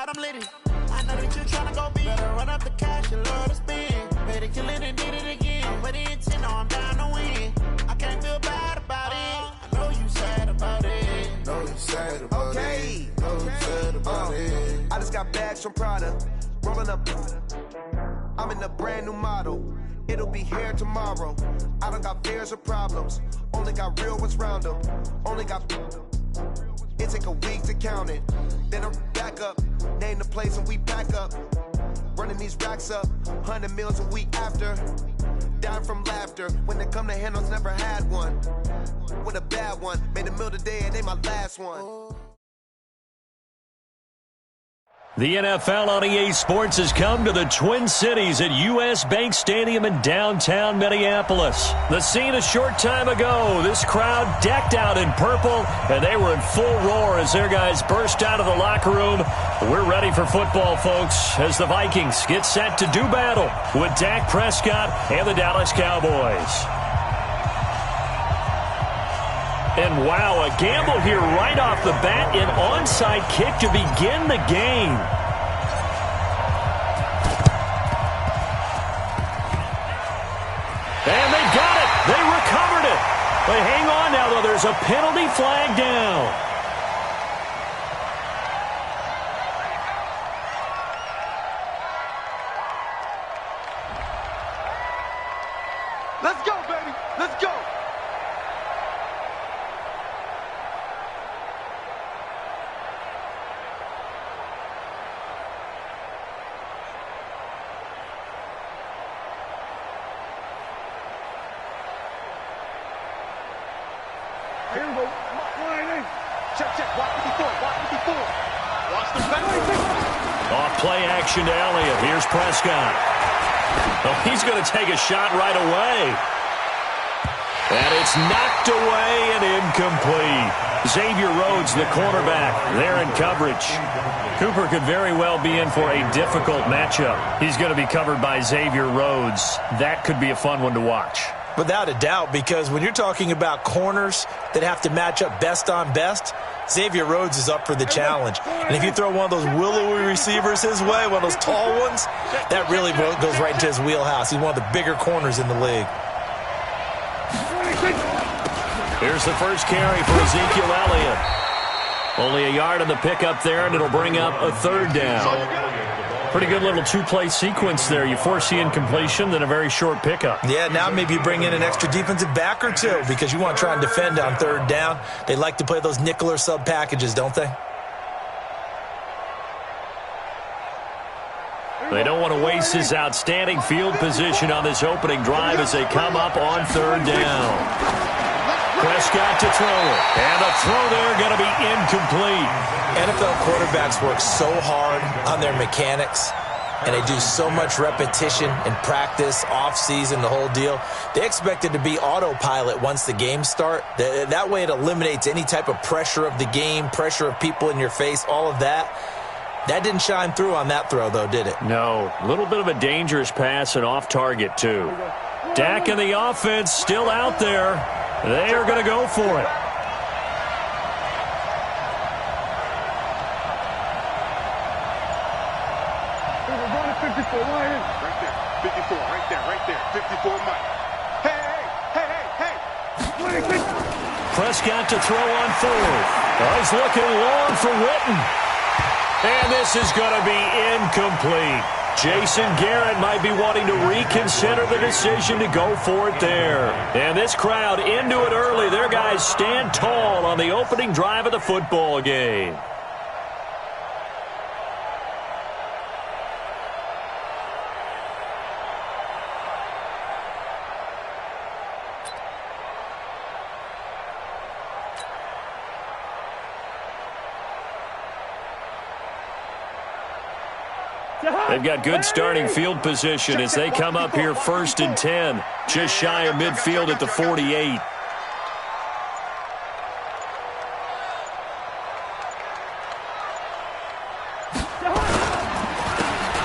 got them litty. I know that you tryna go big. Better run up the cash, you love to spend. Better kill it and did it again. Put it in 10, no, I'm down to win. I can't feel bad about it. I know you sad about it. Know you sad about it. Know you sad about it. I just got bags from Prada. Rolling up. I'm in a brand new model. It'll be here tomorrow. I don't got fears or problems. Only got real ones round them. Only got. It take a week to count it. Then I'm back up. Name the place and we back up. Running these racks up. 100 meals a week after. Dying from laughter. When they come to handles, never had one. With a bad one. Made a meal today and they my last one. The NFL on EA Sports has come to the Twin Cities at U.S. Bank Stadium in downtown Minneapolis. The scene a short time ago, this crowd decked out in purple, and they were in full roar as their guys burst out of the locker room. We're ready for football, folks, as the Vikings get set to do battle with Dak Prescott and the Dallas Cowboys. And wow, a gamble here right off the bat, an onside kick to begin the game. And they got it. They recovered it. But hang on now, though. There's a penalty flag down. Let's go, baby. Let's go. Here we go. Line in. Check. Watch me before. Watch the Off play action to Elliott. Here's Prescott. Oh, he's going to take a shot right away. And it's knocked away and incomplete. Xavier Rhodes, the cornerback, there in coverage. Cooper could very well be in for a difficult matchup. He's going to be covered by Xavier Rhodes. That could be a fun one to watch. Without a doubt, because when you're talking about corners that have to match up best on best, Xavier Rhodes is up for the challenge. And if you throw one of those willowy receivers his way, one of those tall ones, that really goes right into his wheelhouse. He's one of the bigger corners in the league. Here's the first carry for Ezekiel Elliott. Only a yard on the pickup there, and it'll bring up a third down. Pretty good little two-play sequence there. You force the incompletion, then a very short pickup. Yeah, now maybe you bring in an extra defensive back or two because you want to try and defend on third down. They like to play those nickel or sub packages, don't they? They don't want to waste his outstanding field position on this opening drive as they come up on third down. Prescott to throw it. And the throw there going to be incomplete. NFL quarterbacks work so hard on their mechanics, and they do so much repetition and practice, off-season, the whole deal. They expect it to be autopilot once the games start. That way it eliminates any type of pressure of the game, pressure of people in your face, all of that. That didn't shine through on that throw, though, did it? No. A little bit of a dangerous pass and off target, too. Dak and the offense still out there. They are going to go for it. Right there. 54 Mike. Hey. Prescott to throw on fourth. Oh, he's looking long for Witten. And this is going to be incomplete. Jason Garrett might be wanting to reconsider the decision to go for it there. And this crowd into it early. Their guys stand tall on the opening drive of the football game. They've got good starting field position as they come up here 1st and 10, just shy of midfield at the 48.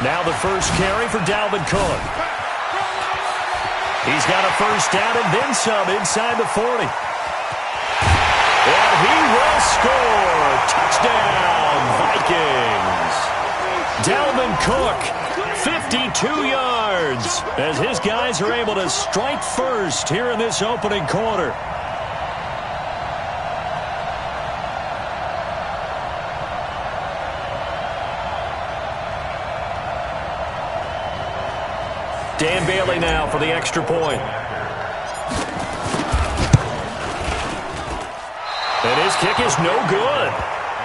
Now the first carry for Dalvin Cook. He's got a first down and then some inside the 40. And he will score. Touchdown, Vikings. Dalvin Cook, 52 yards, as his guys are able to strike first here in this opening quarter. Dan Bailey now for the extra point. And his kick is no good.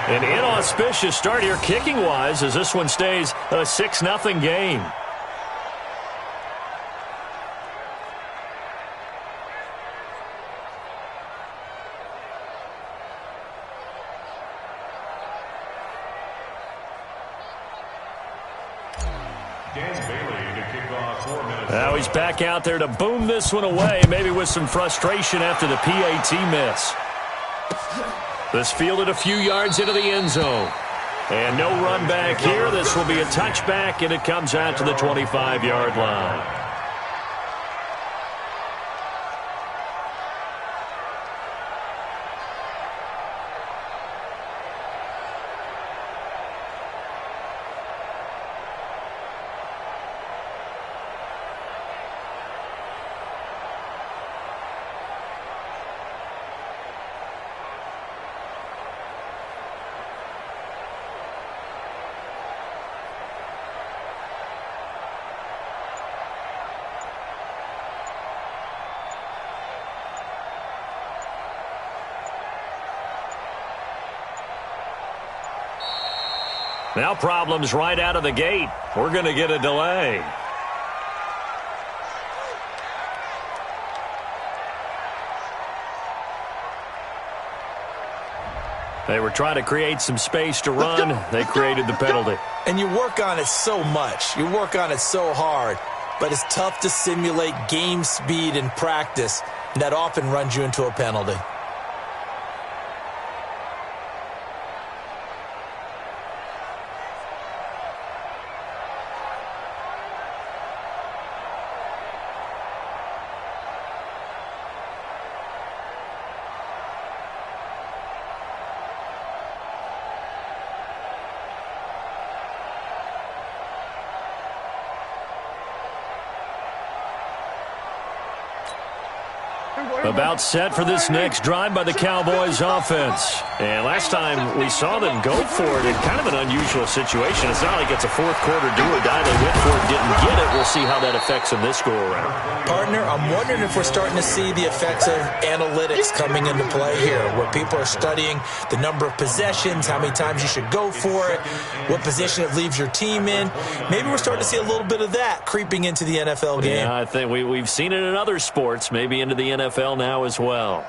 An inauspicious start here kicking-wise as this one stays a 6-0 game. Now he's back out there to boom this one away, maybe with some frustration after the PAT miss. This fielded a few yards into the end zone. And no run back here. This will be a touchback, and it comes out to the 25-yard line. Now problems right out of the gate. We're going to get a delay. They were trying to create some space to run. They created the penalty. And you work on it so much. You work on it so hard. But it's tough to simulate game speed in practice. And that often runs you into a penalty. About set for this next drive by the Cowboys offense. And last time we saw them go for it in kind of an unusual situation. It's not like it's a fourth quarter do or die. They went for it, didn't get it. We'll see how that affects them this go-around. Partner, I'm wondering if we're starting to see the effects of analytics coming into play here, where people are studying the number of possessions, how many times you should go for it, what position it leaves your team in. Maybe we're starting to see a little bit of that creeping into the NFL game. Yeah, I think we've seen it in other sports, maybe into the NFL now as well.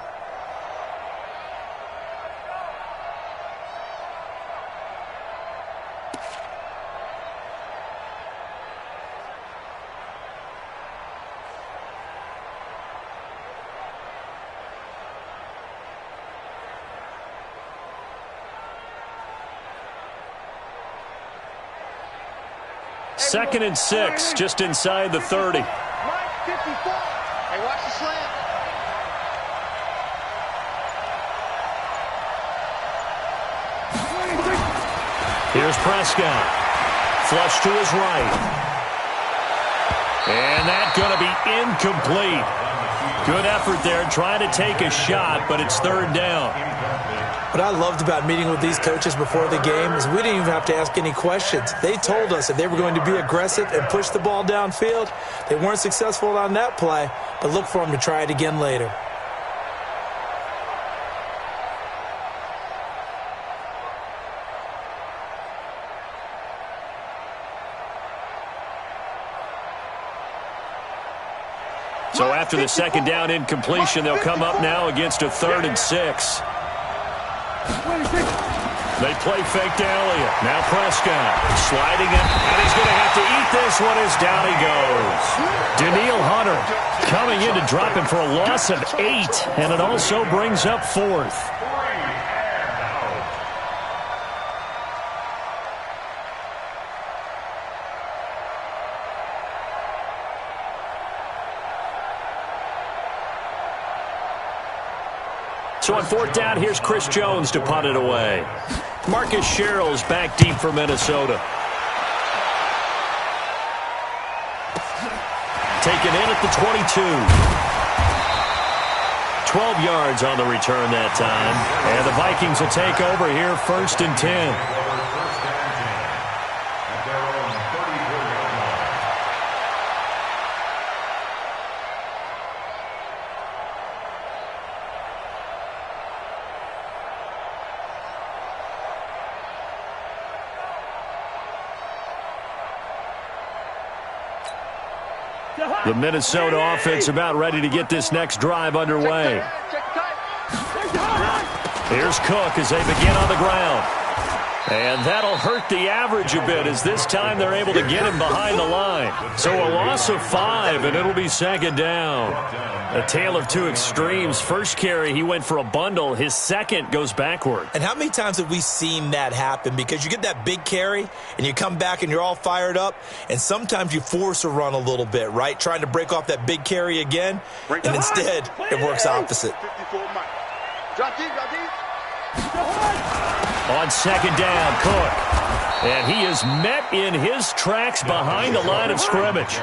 Second and 6, just inside the 30. Mike, 54. Hey, watch the slant. Here's Prescott. Flush to his right. And that's going to be incomplete. Good effort there, trying to take a shot, but it's third down. What I loved about meeting with these coaches before the game is we didn't even have to ask any questions. They told us that they were going to be aggressive and push the ball downfield. They weren't successful on that play, but look for them to try it again later. So after the second down incompletion, they'll come up now against a 3rd and 6. They play fake to Elliott. Now Prescott sliding it, and he's going to have to eat this one as down he goes. Danielle Hunter coming in to drop him for a loss of 8, and it also brings up 4th. So on 4th down, here's Chris Jones to punt it away. Marcus Sherrill's back deep for Minnesota. taken in at the 22. 12 yards on the return that time. And the Vikings will take over here, 1st and 10. The Minnesota offense about ready to get this next drive underway. Here's Cook as they begin on the ground. And that'll hurt the average a bit as this time they're able to get him behind the line. So a loss of 5, and it'll be 2nd down. A tale of two extremes. First carry, he went for a bundle. His second goes backward. And how many times have we seen that happen? Because you get that big carry, and you come back and you're all fired up, and sometimes you force a run a little bit, right? Trying to break off that big carry again, and instead it works opposite. On 2nd down, Cook. And he is met in his tracks behind the line of scrimmage.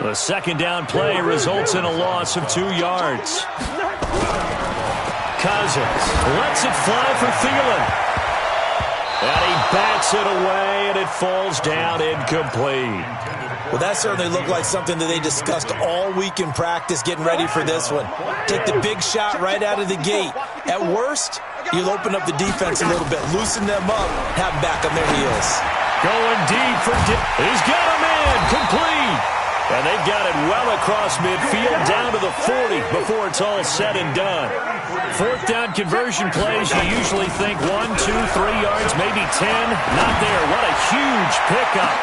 The 2nd down play results in a loss of 2 yards. Cousins lets it fly for Thielen. And he bats it away, and it falls down incomplete. Well, that certainly looked like something that they discussed all week in practice getting ready for this one. Take the big shot right out of the gate. At worst, you'll open up the defense a little bit, loosen them up, have them back on their heels. Going deep for he's got him in, complete. And they've got it well across midfield down to the 40 before it's all said and done. 4th down conversion plays, you usually think 1, 2, 3 yards, maybe 10. Not there. What a huge pickup.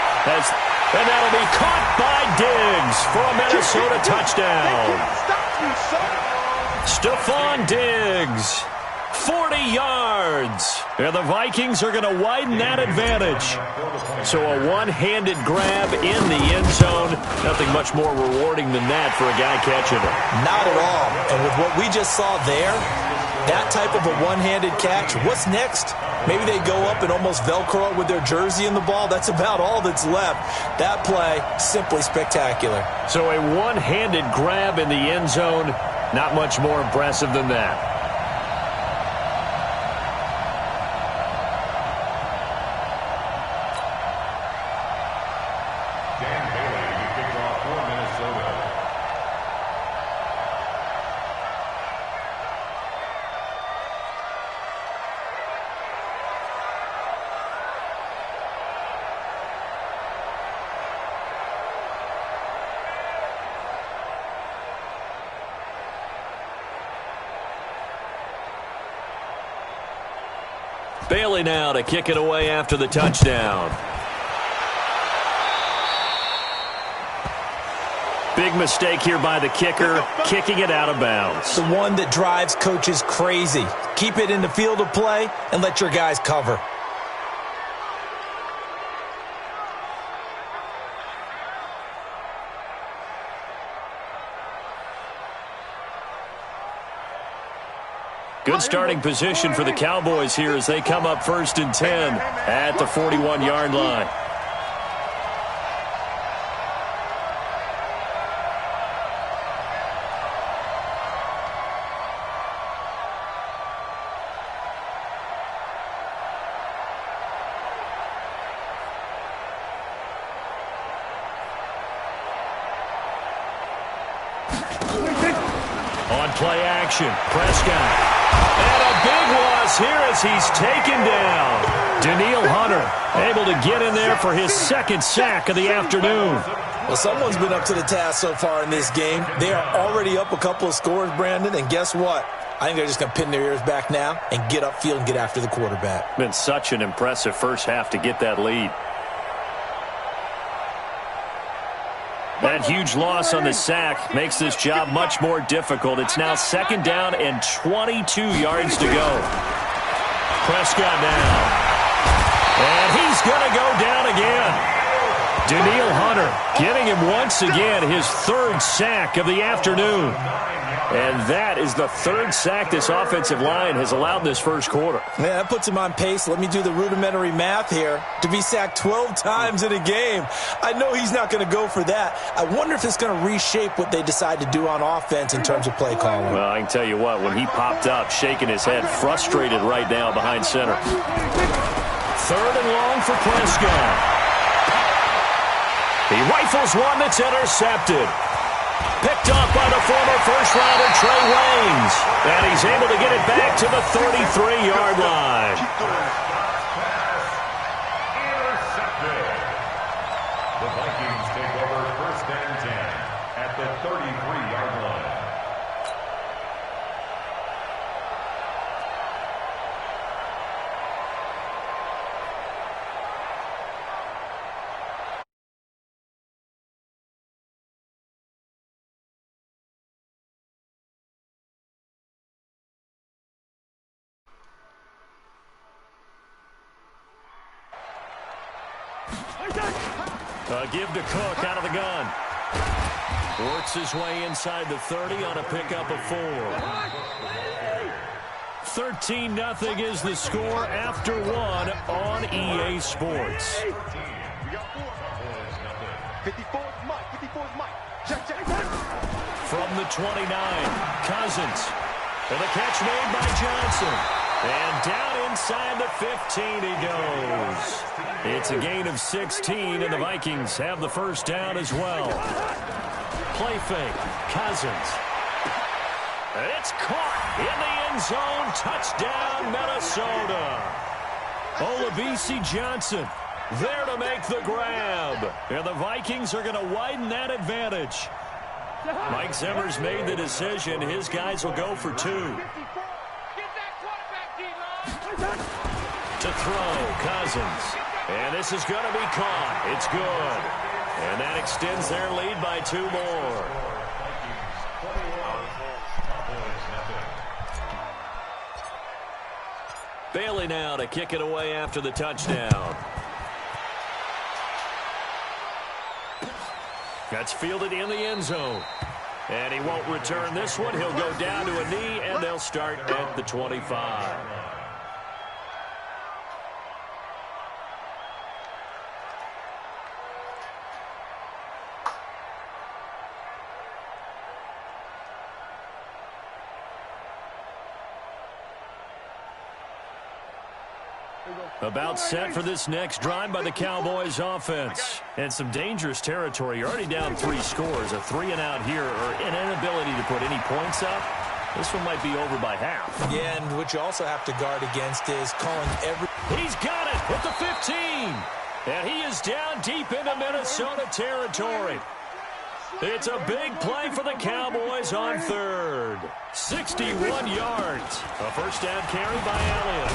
And that'll be caught by Diggs for a Minnesota touchdown. Stephon Diggs. 40 yards. And the Vikings are going to widen that advantage. So a one-handed grab in the end zone. Nothing much more rewarding than that for a guy catching it. Not at all. And with what we just saw there, that type of a one-handed catch, what's next? Maybe they go up and almost Velcro it with their jersey in the ball. That's about all that's left. That play, simply spectacular. So a one-handed grab in the end zone. Not much more impressive than that. Bailey now to kick it away after the touchdown. Big mistake here by the kicker, kicking it out of bounds. The one that drives coaches crazy. Keep it in the field of play and let your guys cover. Good starting position for the Cowboys here as they come up 1st and 10 at the 41-yard line. On play action, Prescott. And a big loss here as he's taken down. Danielle Hunter able to get in there for his 2nd sack of the afternoon. Well, someone's been up to the task so far in this game. They are already up a couple of scores, Brandon, and guess what? I think they're just going to pin their ears back now and get upfield and get after the quarterback. Been such an impressive first half to get that lead. That huge loss on the sack makes this job much more difficult. It's now 2nd down and 22 yards to go. Prescott now. And he's going to go down again. Danielle Hunter punter, getting him once again his third sack of the afternoon. And that is the third sack this offensive line has allowed this first quarter. Yeah, that puts him on pace. Let me do the rudimentary math here. To be sacked 12 times in a game. I know he's not going to go for that. I wonder if it's going to reshape what they decide to do on offense in terms of play calling. Well, I can tell you what, when he popped up, shaking his head, frustrated right now behind center. Third and long for Prescott. He rifles one that's intercepted. Picked off by the former first-rounder Trey Waynes. And he's able to get it back to the 33-yard line. Intercepted. The Vikings take over first and 10 at the 33-yard line. Give to Cook out of the gun. Works his way inside the 30 on a pickup of 4. 13-0 is the score after 1 on EA Sports. 54 is Mike. 54 is Mike. Check. From the 29, Cousins. And the catch made by Johnson. And down inside the 15 he goes. It's a gain of 16, and the Vikings have the first down as well. Play fake. Cousins. It's caught in the end zone. Touchdown, Minnesota. Olabisi Johnson there to make the grab. And the Vikings are going to widen that advantage. Mike Zimmer's made the decision. His guys will go for 2. To throw, Cousins. And this is going to be caught. It's good. And that extends their lead by 2 more. Bailey now to kick it away after the touchdown. That's fielded in the end zone. And he won't return this one. He'll go down to a knee, and they'll start at the 25. About set for this next drive by the Cowboys offense. And some dangerous territory. You're already down 3 scores. A 3-and-out here, or an inability to put any points up. This one might be over by half. Yeah, and what you also have to guard against is calling every... He's got it at the 15. And he is down deep into Minnesota territory. It's a big play for the Cowboys on third. 61 yards. A first down carry by Elliott.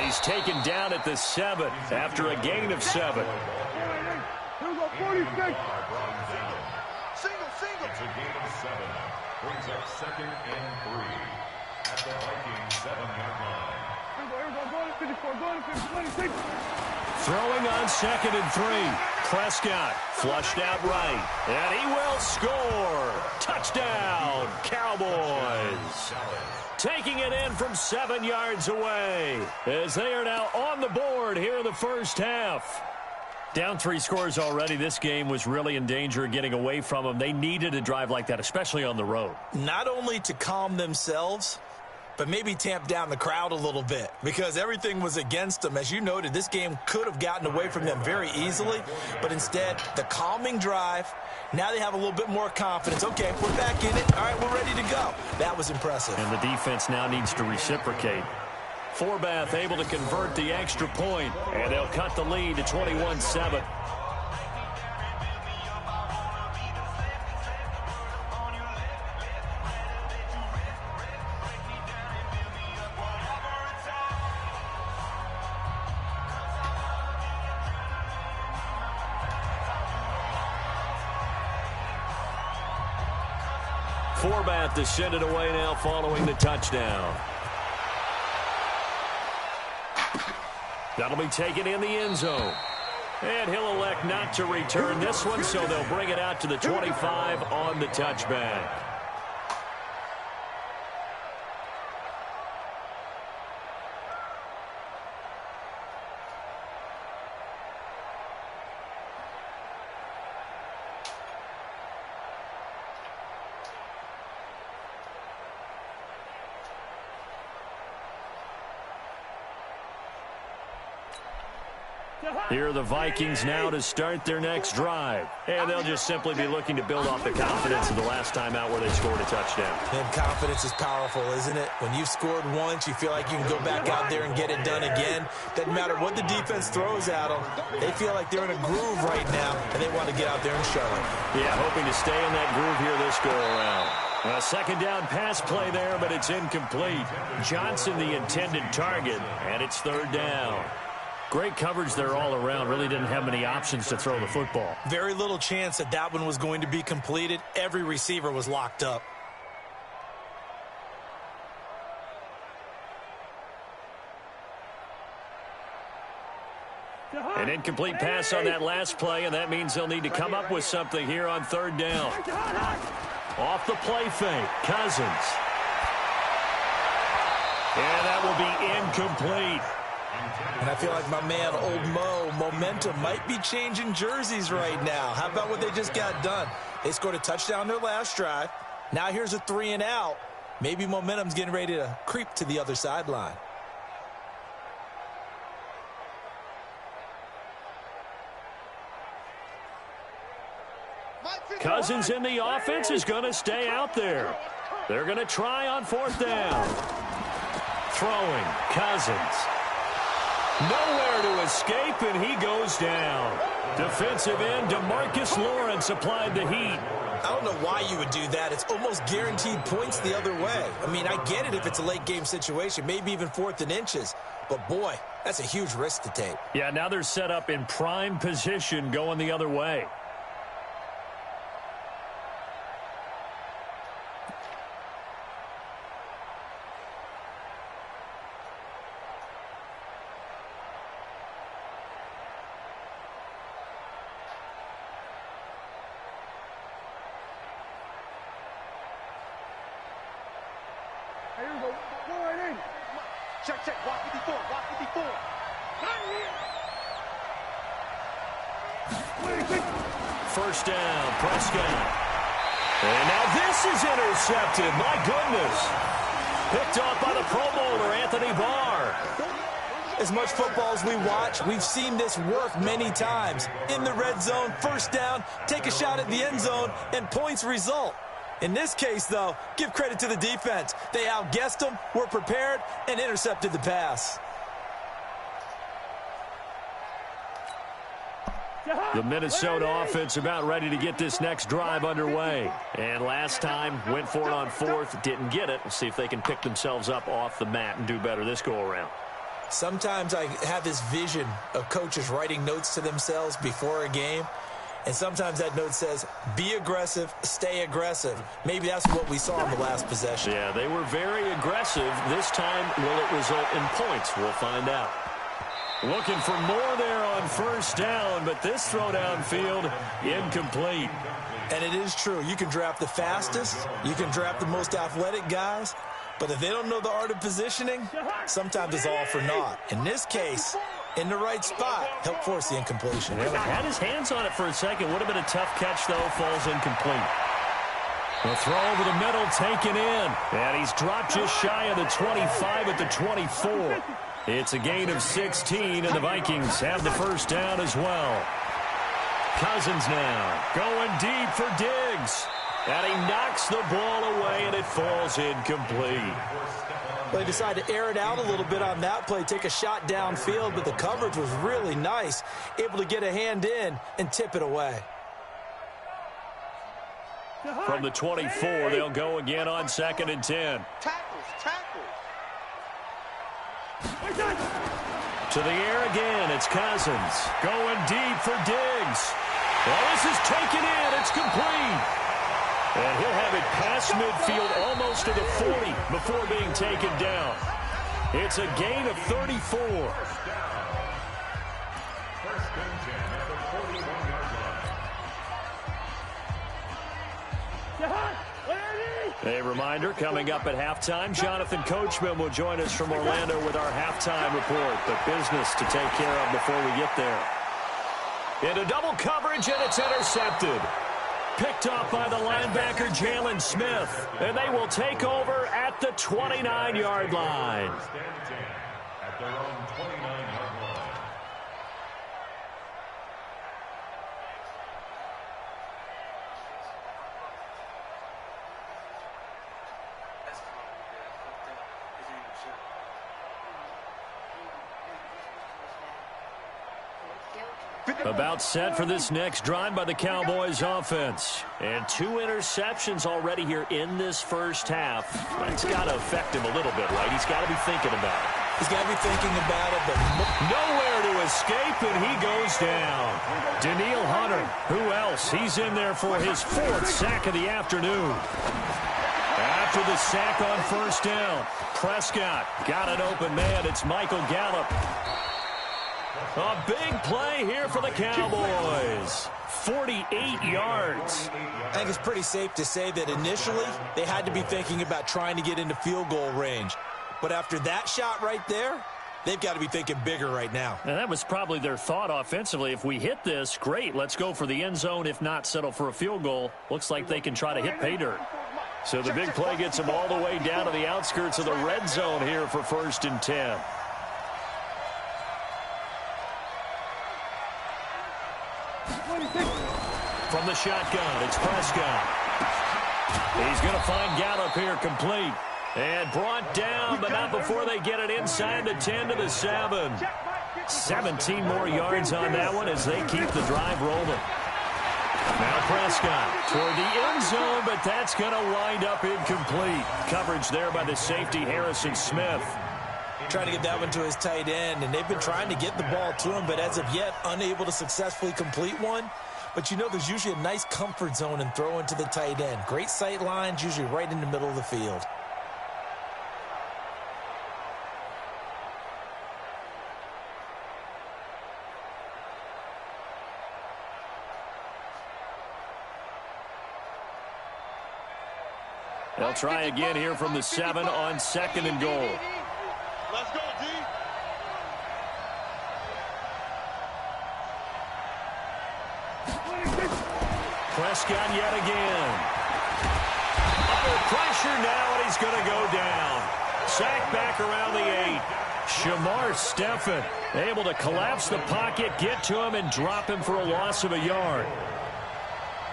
He's taken down at the 7 after a gain of 7. Here we go, 46. Single. It's a gain of 7. Brings up 2nd and 3 at the Vikings 7-yard line. Here we go, going to 54, going to 50, 26. Throwing on 2nd and 3. Prescott flushed out right. And he will score. Touchdown, Cowboys. Taking it in from 7 yards away as they are now on the board here in the first half. Down 3 scores already. This game was really in danger of getting away from them. They needed a drive like that, especially on the road. Not only to calm themselves, but maybe tamp down the crowd a little bit because everything was against them. As you noted, this game could have gotten away from them very easily, but instead, the calming drive, now they have a little bit more confidence. Okay, we're back in it. All right, we're ready to go. That was impressive. And the defense now needs to reciprocate. Forbath able to convert the extra point, and they'll cut the lead to 21-7. Forbath to send it away now following the touchdown. That'll be taken in the end zone. And he'll elect not to return this one, so they'll bring it out to the 25 on the touchback. Here are the Vikings now to start their next drive. And they'll just simply be looking to build off the confidence of the last time out where they scored a touchdown. And confidence is powerful, isn't it? When you've scored once, you feel like you can go back out there and get it done again. Doesn't matter what the defense throws at them. They feel like they're in a groove right now, and they want to get out there and show it. Yeah, hoping to stay in that groove here this go-around. A second down pass play there, but it's incomplete. Johnson the intended target, and it's third down. Great coverage there all around. Really didn't have many options to throw the football. Very little chance that that one was going to be completed. Every receiver was locked up. An incomplete pass on that last play, and that means they'll need to come up with something here on third down. Off the play fake, Cousins. And that will be incomplete. And I feel like my man, Old Mo, momentum might be changing jerseys right now. How about what they just got done? They scored a touchdown their last drive. Now here's a 3-and-out. Maybe momentum's getting ready to creep to the other sideline. Cousins in the offense is going to stay out there. They're going to try on fourth down. Throwing, Cousins. Nowhere to escape, and he goes down. Defensive end DeMarcus Lawrence applied the heat. I don't know why you would do that. It's almost guaranteed points the other way. I mean, I get it if it's a late-game situation, maybe even 4th and inches. But, boy, that's a huge risk to take. Yeah, now they're set up in prime position going the other way. Check, block 54, block 54. First down, Prescott. And now this is intercepted. My goodness. Picked off by the Pro Bowler, Anthony Barr. As much football as we watch, we've seen this work many times. In the red zone, first down, take a shot at the end zone, and points result. In this case, though, give credit to the defense. They outguessed them, were prepared, and intercepted the pass. The Minnesota offense about ready to get this next drive underway. And last time, went for it on fourth, didn't get it. We'll see if they can pick themselves up off the mat and do better this go-around. Sometimes I have this vision of coaches writing notes to themselves before a game. And sometimes that note says, be aggressive, stay aggressive. Maybe that's what we saw in the last possession. Yeah, they were very aggressive. This time, will it result in points? We'll find out. Looking for more there on first down, but this throw downfield, incomplete. And it is true. You can draft the fastest. You can draft the most athletic guys. But if they don't know the art of positioning, sometimes it's all for naught. In this case, in the right spot, help force the incompletion. Yeah, had his hands on it for a second. Would have been a tough catch, though. Falls incomplete. The throw over the middle, taken in. And he's dropped just shy of the 25 at the 24. It's a gain of 16, and the Vikings have the first down as well. Cousins now going deep for Diggs. And he knocks the ball away, and it falls incomplete. They decided to air it out a little bit on that play, take a shot downfield, but the coverage was really nice, able to get a hand in and tip it away. From the 24, they'll go again on 2nd and 10. Tackles. To the air again, it's Cousins. Going deep for Diggs. Well, this is taken in. It's complete. And he'll have it past midfield almost to the 40 before being taken down. It's a gain of 34. First and 10. A reminder, coming up at halftime, Jonathan Coachman will join us from Orlando with our halftime report. The business to take care of before we get there. Into double coverage, and it's intercepted. Picked off by the linebacker, Jalen Smith. And they will take over at the 29-yard line. At their own 29-yard line. About set for this next drive by the Cowboys offense. And 2 interceptions already here in this first half. That's got to affect him a little bit, right? He's got to be thinking about it. He's got to be thinking about it, but nowhere to escape, and he goes down. Daniil Hunter, who else? He's in there for his 4th sack of the afternoon. After the sack on first down, Prescott got an open man. It's Michael Gallup. A big play here for the Cowboys. 48 yards. I think it's pretty safe to say that initially they had to be thinking about trying to get into field goal range. But after that shot right there, they've got to be thinking bigger right now. And that was probably their thought offensively. If we hit this, great. Let's go for the end zone. If not, settle for a field goal. Looks like they can try to hit pay dirt. So the big play gets them all the way down to the outskirts of the red zone here for 1st and 10. From the shotgun, it's Prescott. He's going to find Gallup here complete. And brought down, but not before they get it inside the 10 to the 7. 17 more yards on that one as they keep the drive rolling. Now Prescott toward the end zone, but that's going to wind up incomplete. Coverage there by the safety, Harrison Smith. Trying to get that one to his tight end, and they've been trying to get the ball to him, but as of yet, unable to successfully complete one. But you know there's usually a nice comfort zone in throwing to the tight end. Great sight lines, usually right in the middle of the field. They'll try again here from the 7 on 2nd and goal. Let's go, D. Prescott yet again. Under pressure now, and he's going to go down. Sack back around the 8. Shamar Stephen able to collapse the pocket, get to him, and drop him for a loss of a yard.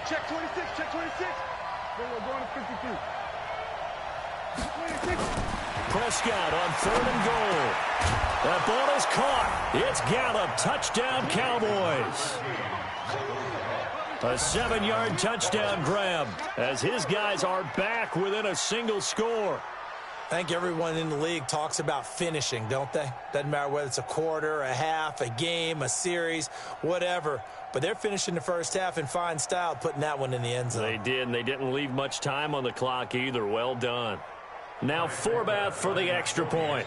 Check 26, check 26. We're going to 52. 26. Prescott on 3rd and goal. That ball is caught. It's Gallup. Touchdown, Cowboys. A 7-yard touchdown grab as his guys are back within a single score. I think everyone in the league talks about finishing, don't they? Doesn't matter whether it's a quarter, a half, a game, a series, whatever. But they're finishing the first half in fine style, putting that one in the end zone. They did, and they didn't leave much time on the clock either. Well done. Now Forbath for the extra point.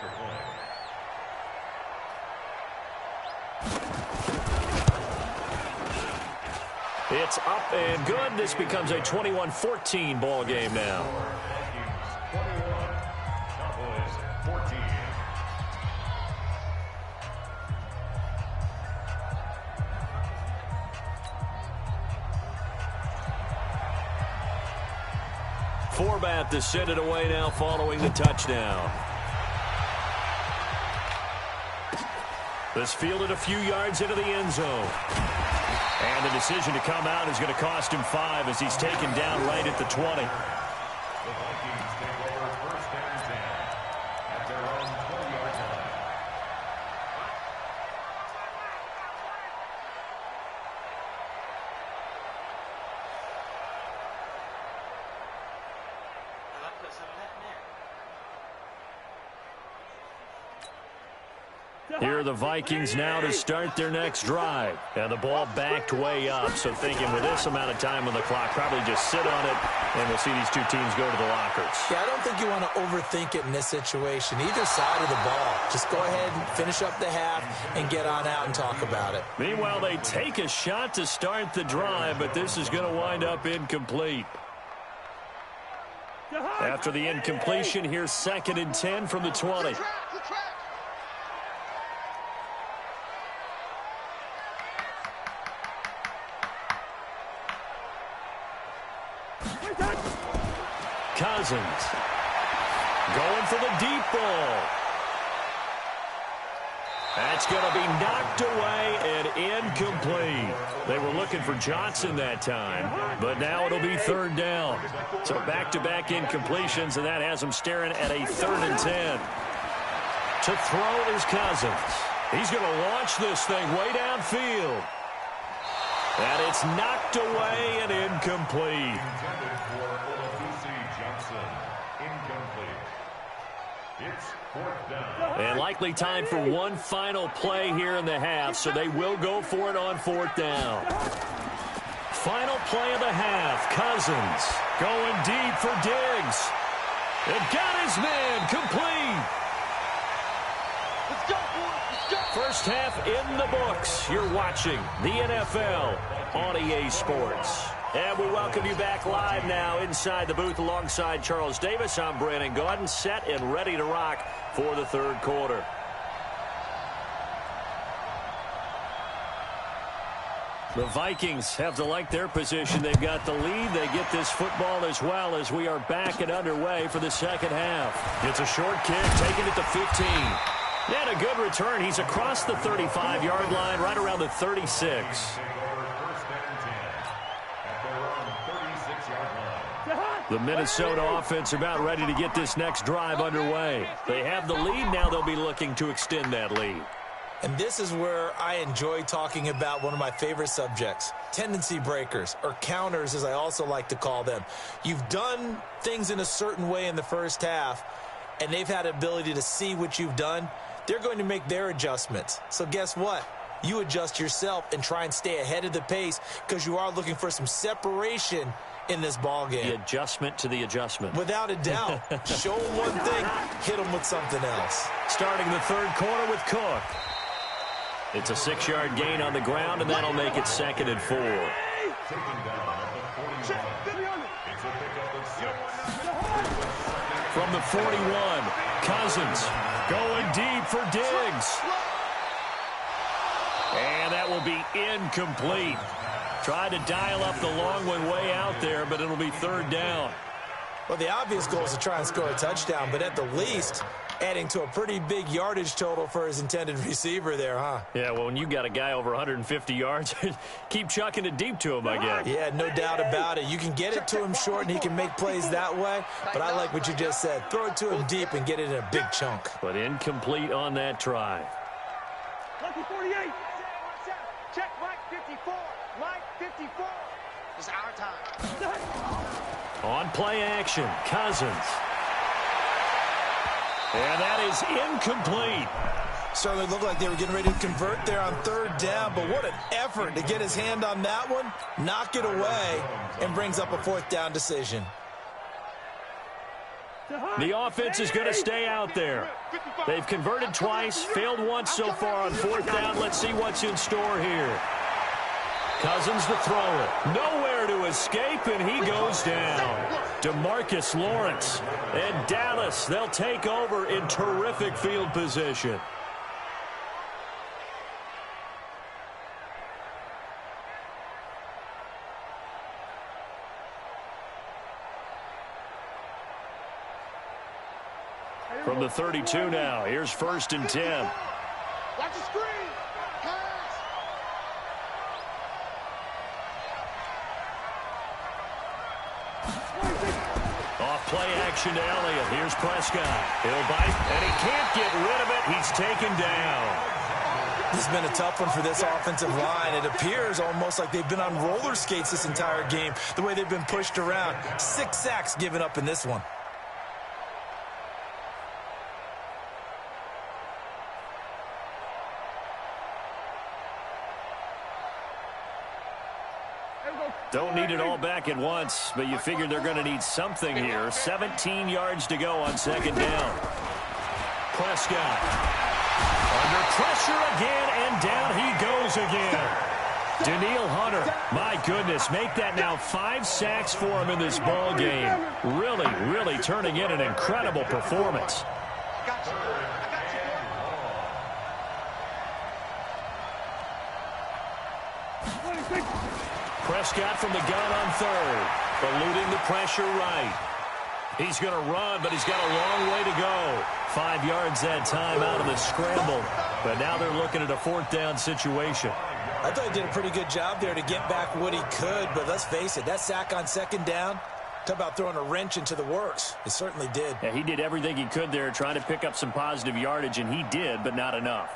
It's up and good. This becomes a 21-14 ball game now. Forbath to send it away now following the touchdown. This fielded a few yards into the end zone. And the decision to come out is going to cost him 5 as he's taken down right at the 20. The Vikings take over 1st and 10 at their own 20-yard line. Here are the Vikings now to start their next drive. And the ball backed way up, so thinking with this amount of time on the clock, probably just sit on it, and we'll see these two teams go to the lockers. Yeah, I don't think you want to overthink it in this situation. Either side of the ball. Just go ahead and finish up the half and get on out and talk about it. Meanwhile, they take a shot to start the drive, but this is going to wind up incomplete. After the incompletion, here's 2nd and 10 from the 20. Cousins going for the deep ball. That's going to be knocked away and incomplete. They were looking for Johnson that time, but now it'll be 3rd down. So back-to-back incompletions, and that has them staring at a 3rd and 10. To throw is Cousins. He's going to launch this thing way downfield. And it's knocked away and incomplete. It's 4th down. And likely time for one final play here in the half, so they will go for it on 4th down. Final play of the half. Cousins going deep for Diggs. And got his man complete. Let's go, boys. Let's go. First half in the books. You're watching the NFL on EA Sports. And we welcome you back live now inside the booth alongside Charles Davis. I'm Brandon Gaudin, set and ready to rock for the 3rd quarter. The Vikings have to like their position. They've got the lead. They get this football as well as we are back and underway for the 2nd half. It's a short kick, taking it to 15. And a good return. He's across the 35-yard line, right around the 36. The Minnesota offense about ready to get this next drive underway. They have the lead. Now they'll be looking to extend that lead. And this is where I enjoy talking about one of my favorite subjects, tendency breakers, or counters as I also like to call them. You've done things in a certain way in the first half, and they've had the ability to see what you've done. They're going to make their adjustments. So guess what? You adjust yourself and try and stay ahead of the pace because you are looking for some separation in this ball game. The adjustment to the adjustment. Without a doubt. Show them one thing, hit them with something else. Starting the 3rd quarter with Cook. It's a 6-yard gain on the ground, and that'll make it 2nd and 4. From the 41, Cousins going deep for Diggs. And that will be incomplete. Tried to dial up the long one way out there, but it'll be 3rd down. Well, the obvious goal is to try and score a touchdown, but at the least, adding to a pretty big yardage total for his intended receiver there, huh? Yeah, well, when you got a guy over 150 yards, keep chucking it deep to him, I guess. Yeah, no doubt about it. You can get it to him short, and he can make plays that way, but I like what you just said. Throw it to him deep and get it in a big chunk. But incomplete on that try. Lucky 48. Check Mike 54. Mike 54. It's our time. On play action, Cousins. And that is incomplete. Certainly looked like they were getting ready to convert there on 3rd down, but what an effort to get his hand on that one, knock it away, and brings up a 4th down decision. The offense is going to stay out there. They've converted twice, failed once so far on 4th down. Let's see what's in store here. Cousins to throw it. Nowhere to escape, and he goes down. DeMarcus Lawrence and Dallas, they'll take over in terrific field position. From the 32 now, here's 1st and 10. Watch the screen. Off play action to Elliott. Here's Prescott. He'll bite, and he can't get rid of it. He's taken down. This has been a tough one for this offensive line. It appears almost like they've been on roller skates this entire game, the way they've been pushed around. 6 sacks given up in this one. Don't need it all back at once, but you figure they're going to need something here. 17 yards to go on 2nd down. Prescott under pressure again, and down he goes again. Daniil Hunter, my goodness, make that now 5 sacks for him in this ball game. Really, really turning in an incredible performance. Prescott from the gun on third, eluding the pressure right. He's going to run, but he's got a long way to go. 5 yards that time out of the scramble, but now they're looking at a 4th down situation. I thought he did a pretty good job there to get back what he could, but let's face it, that sack on 2nd down, talk about throwing a wrench into the works. It certainly did. Yeah, he did everything he could there trying to pick up some positive yardage, and he did, but not enough.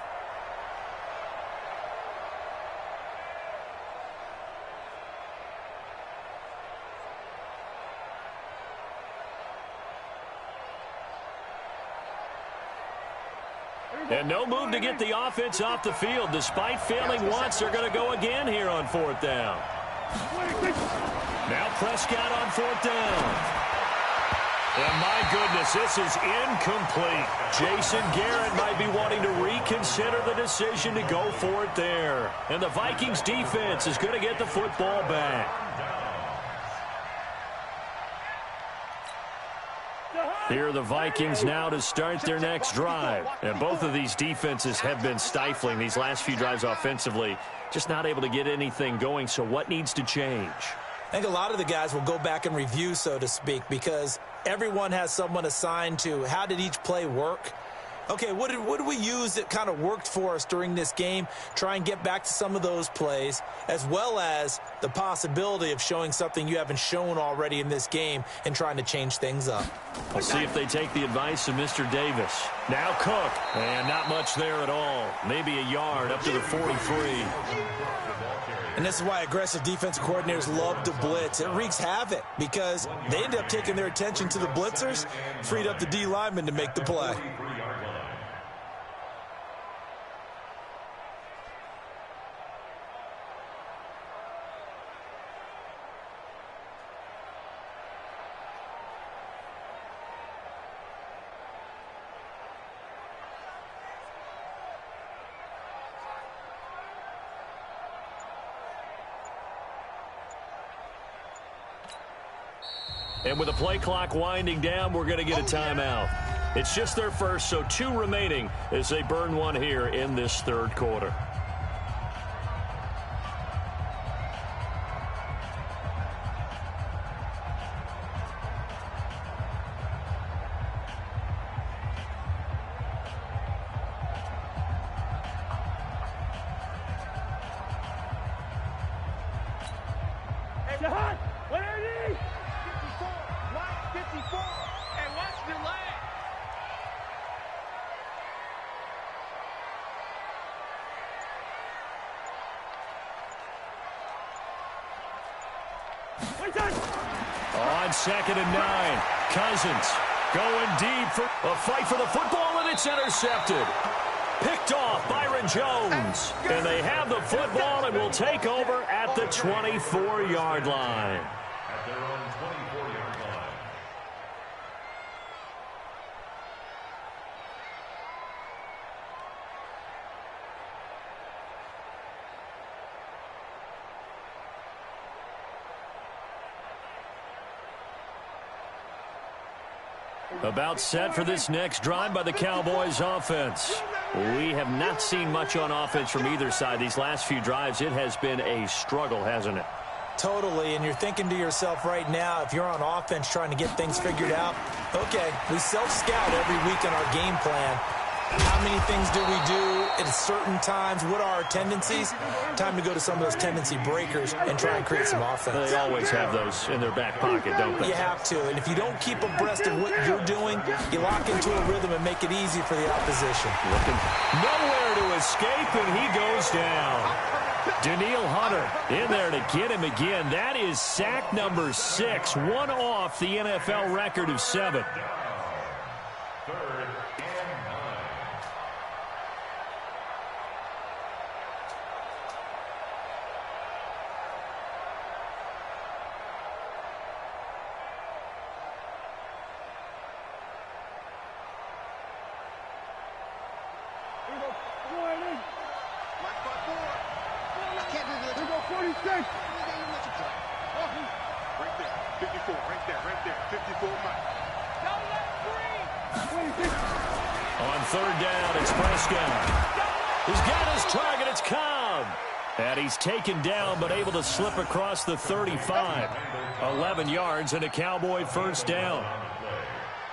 And no move to get the offense off the field. Despite failing once, they're going to go again here on 4th down. Now Prescott on 4th down. And my goodness, this is incomplete. Jason Garrett might be wanting to reconsider the decision to go for it there. And the Vikings defense is going to get the football back. Here are the Vikings now to start their next drive. And both of these defenses have been stifling these last few drives offensively. Just not able to get anything going, so what needs to change? I think a lot of the guys will go back and review, so to speak, because everyone has someone assigned to how did each play work. Okay, what did we use that kind of worked for us during this game? Try and get back to some of those plays, as well as the possibility of showing something you haven't shown already in this game and trying to change things up. We'll see if they take the advice of Mr. Davis. Now Cook, and not much there at all. Maybe a yard up to the 43. And this is why aggressive defensive coordinators love to blitz. It wreaks havoc because they end up taking their attention to the blitzers, freed up the D lineman to make the play. And with the play clock winding down, we're going to get a timeout. It's just their first, so 2 remaining as they burn one here in this 3rd quarter. On 2nd and 9, Cousins going deep for a fight for the football, and it's intercepted. Picked off Byron Jones. And they have the football and will take over at the 24-yard line. At their own 24-yard line. About set for this next drive by the Cowboys offense. We have not seen much on offense from either side. These last few drives, it has been a struggle, hasn't it? Totally, and you're thinking to yourself right now, if you're on offense trying to get things figured out, okay, we self-scout every week in our game plan. How many things do we do at certain times? What are our tendencies? Time to go to some of those tendency breakers and try and create some offense. They always have those in their back pocket, don't they? You have to, and if you don't keep abreast of what you're doing, you lock into a rhythm and make it easy for the opposition. Looking nowhere to escape, and he goes down. Daniil Hunter in there to get him again. That is sack number 6, one off the NFL record of 7. Right there. 54. Right there. 54 Mike. On third down, it's Prescott. He's got his target. It's Cobb. And he's taken down but able to slip across the 35. 11 yards and a Cowboy first down.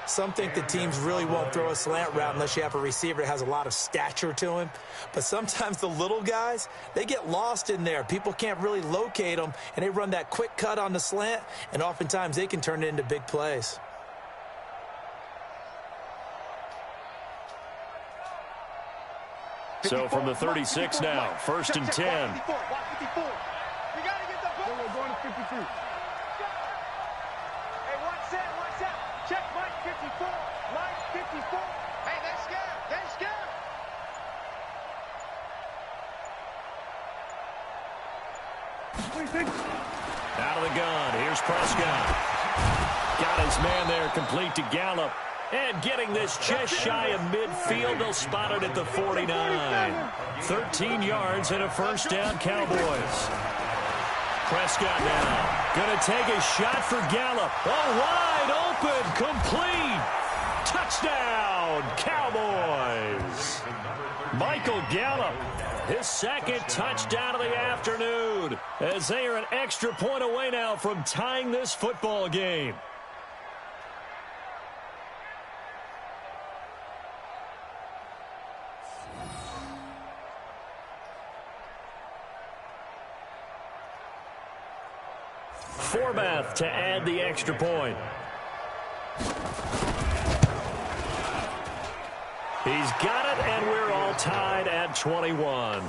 Some think the teams really won't throw a slant route unless you have a receiver that has a lot of stature to him. But sometimes the little guys, they get lost in there. People can't really locate them, and they run that quick cut on the slant, and oftentimes they can turn it into big plays. So from the 36 now, first and 10. We got to get the ball. We're going to 52. Hey, watch that. Check Mike 54. Mike 54. Hey, that's good. That's good. Out of the gun. Here's Prescott. Got his man there complete to Gallup. And getting this just shy of midfield, they'll spot it at the 49. 13 yards and a first down, Cowboys. Prescott now. Going to take a shot for Gallup. Oh, wide open, complete. Touchdown, Cowboys. Michael Gallup, his second touchdown of the afternoon, as they are an extra point away now from tying this football game. Forbath to add the extra point. He's got it, and we're all tied at 21.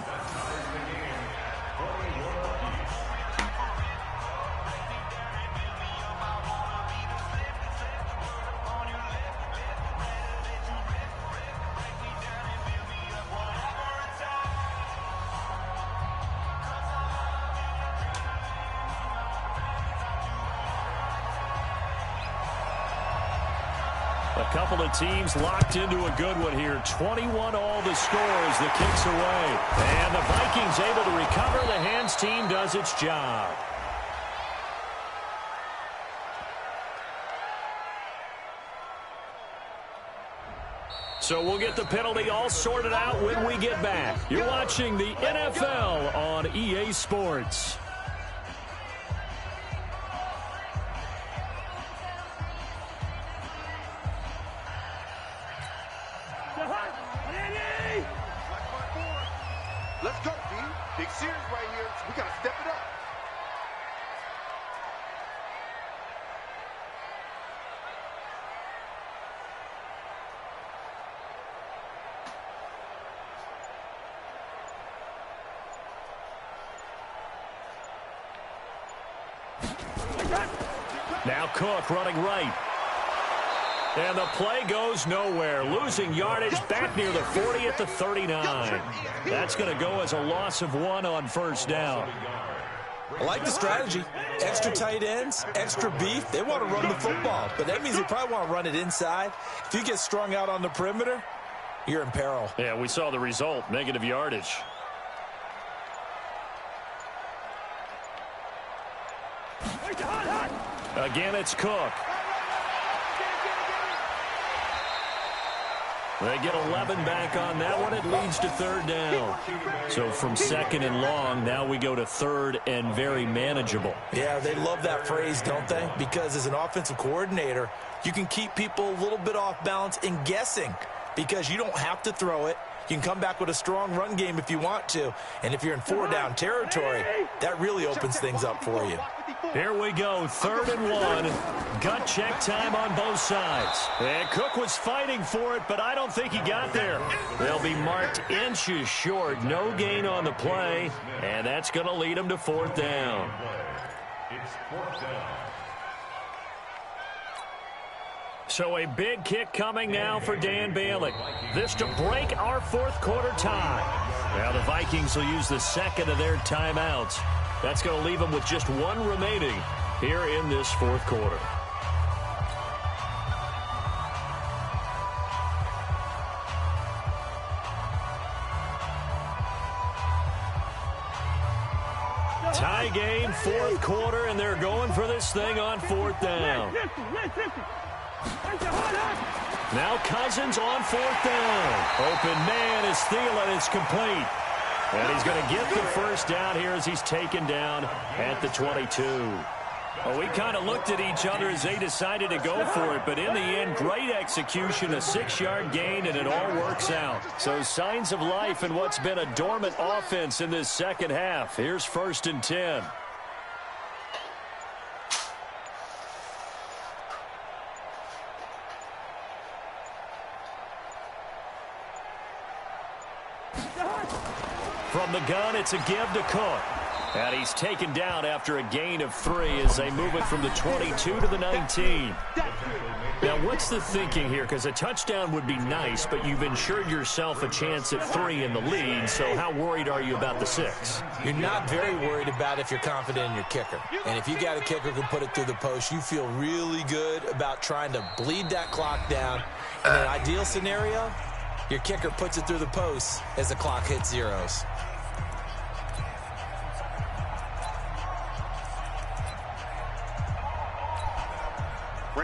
A couple of teams locked into a good one here. 21 all the score as the kick's away. And the Vikings able to recover. The hands team does its job. So we'll get the penalty all sorted out when we get back. You're watching the NFL on EA Sports. Let's go, D. Big series right here. We got to step it up. Now Cook running right. And the play goes nowhere. Losing yardage back near the 40 at the 39. That's going to go as a loss of 1 on first down. I like the strategy. Extra tight ends, extra beef. They want to run the football, but that means they probably want to run it inside. If you get strung out on the perimeter, you're in peril. Yeah, we saw the result. Negative yardage. Again, it's Cook. They get 11 back on that one. It leads to third down. So from second and long, now we go to third and very manageable. Yeah, they love that phrase, don't they? Because as an offensive coordinator, you can keep people a little bit off balance and guessing because you don't have to throw it. You can come back with a strong run game if you want to. And if you're in 4-down territory, that really opens things up for you. Here we go, third and 1. Gut check time on both sides. And Cook was fighting for it, but I don't think he got there. They'll be marked inches short. No gain on the play, and that's going to lead them to fourth down. It's fourth down. So a big kick coming now for Dan Bailey. This to break our fourth quarter tie. Now the Vikings will use the second of their timeouts. That's going to leave them with just 1 remaining here in this fourth quarter. Tie game game, fourth quarter, and they're going for this thing on fourth down. Now Cousins on fourth down. Open man is Thielen. It's complete. And he's going to get the first down here as he's taken down at the 22. Well, we kind of looked at each other as they decided to go for it, but in the end, great execution, a 6-yard gain, and it all works out. So signs of life in what's been a dormant offense in this second half. Here's 1st and 10. From the gun, it's a give to Cook. And he's taken down after a gain of 3 as they move it from the 22 to the 19. Now, what's the thinking here? Because a touchdown would be nice, but you've ensured yourself a chance at 3 in the lead, so how worried are you about the 6? You're not very worried about if you're confident in your kicker. And if you got a kicker who can put it through the post, you feel really good about trying to bleed that clock down. In an ideal scenario, your kicker puts it through the post as the clock hits zeros.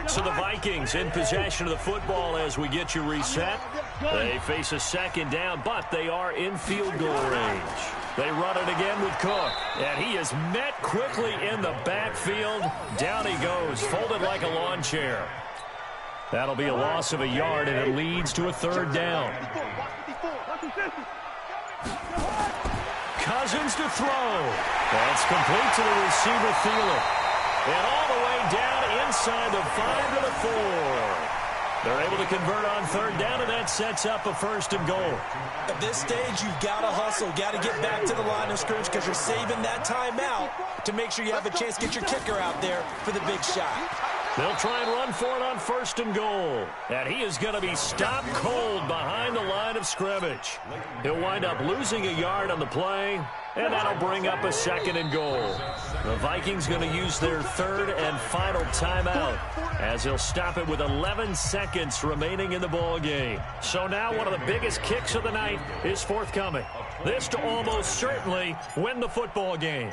So the Vikings in possession of the football as we get you reset. They face a second down, but they are in field goal range. They run it again with Cook, and he is met quickly in the backfield. Down he goes, folded like a lawn chair. That'll be a loss of a yard, and it leads to a 3rd down. Cousins to throw. That's complete to the receiver, Thielen. And all the way down inside the 5 to the 4. They're able to convert on 3rd down, and that sets up a 1st and goal. At this stage, you've got to hustle, got to get back to the line of scrimmage because you're saving that timeout to make sure you have a chance to get your kicker out there for the big shot. They'll try and run for it on 1st and goal. And he is going to be stopped cold behind the line of scrimmage. He'll wind up losing a yard on the play, and that'll bring up a 2nd and goal. The Vikings going to use their 3rd and final timeout as they'll stop it with 11 seconds remaining in the ball game. So now one of the biggest kicks of the night is forthcoming. This to almost certainly win the football game.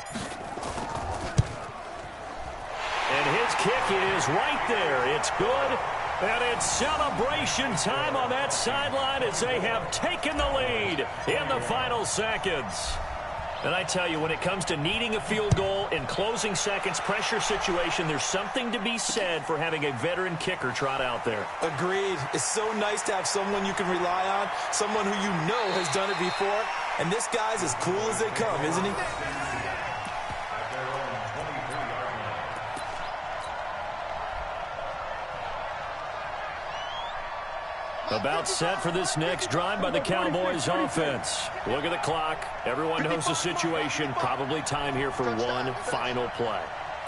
And his kick is right there. It's good. And it's celebration time on that sideline as they have taken the lead in the final seconds. And I tell you, when it comes to needing a field goal in closing seconds, pressure situation, there's something to be said for having a veteran kicker trot out there. Agreed. It's so nice to have someone you can rely on, someone who you know has done it before. And this guy's as cool as they come, isn't he? About set for this next drive by the Cowboys offense. Look at the clock. Everyone knows the situation. Probably time here for one final play.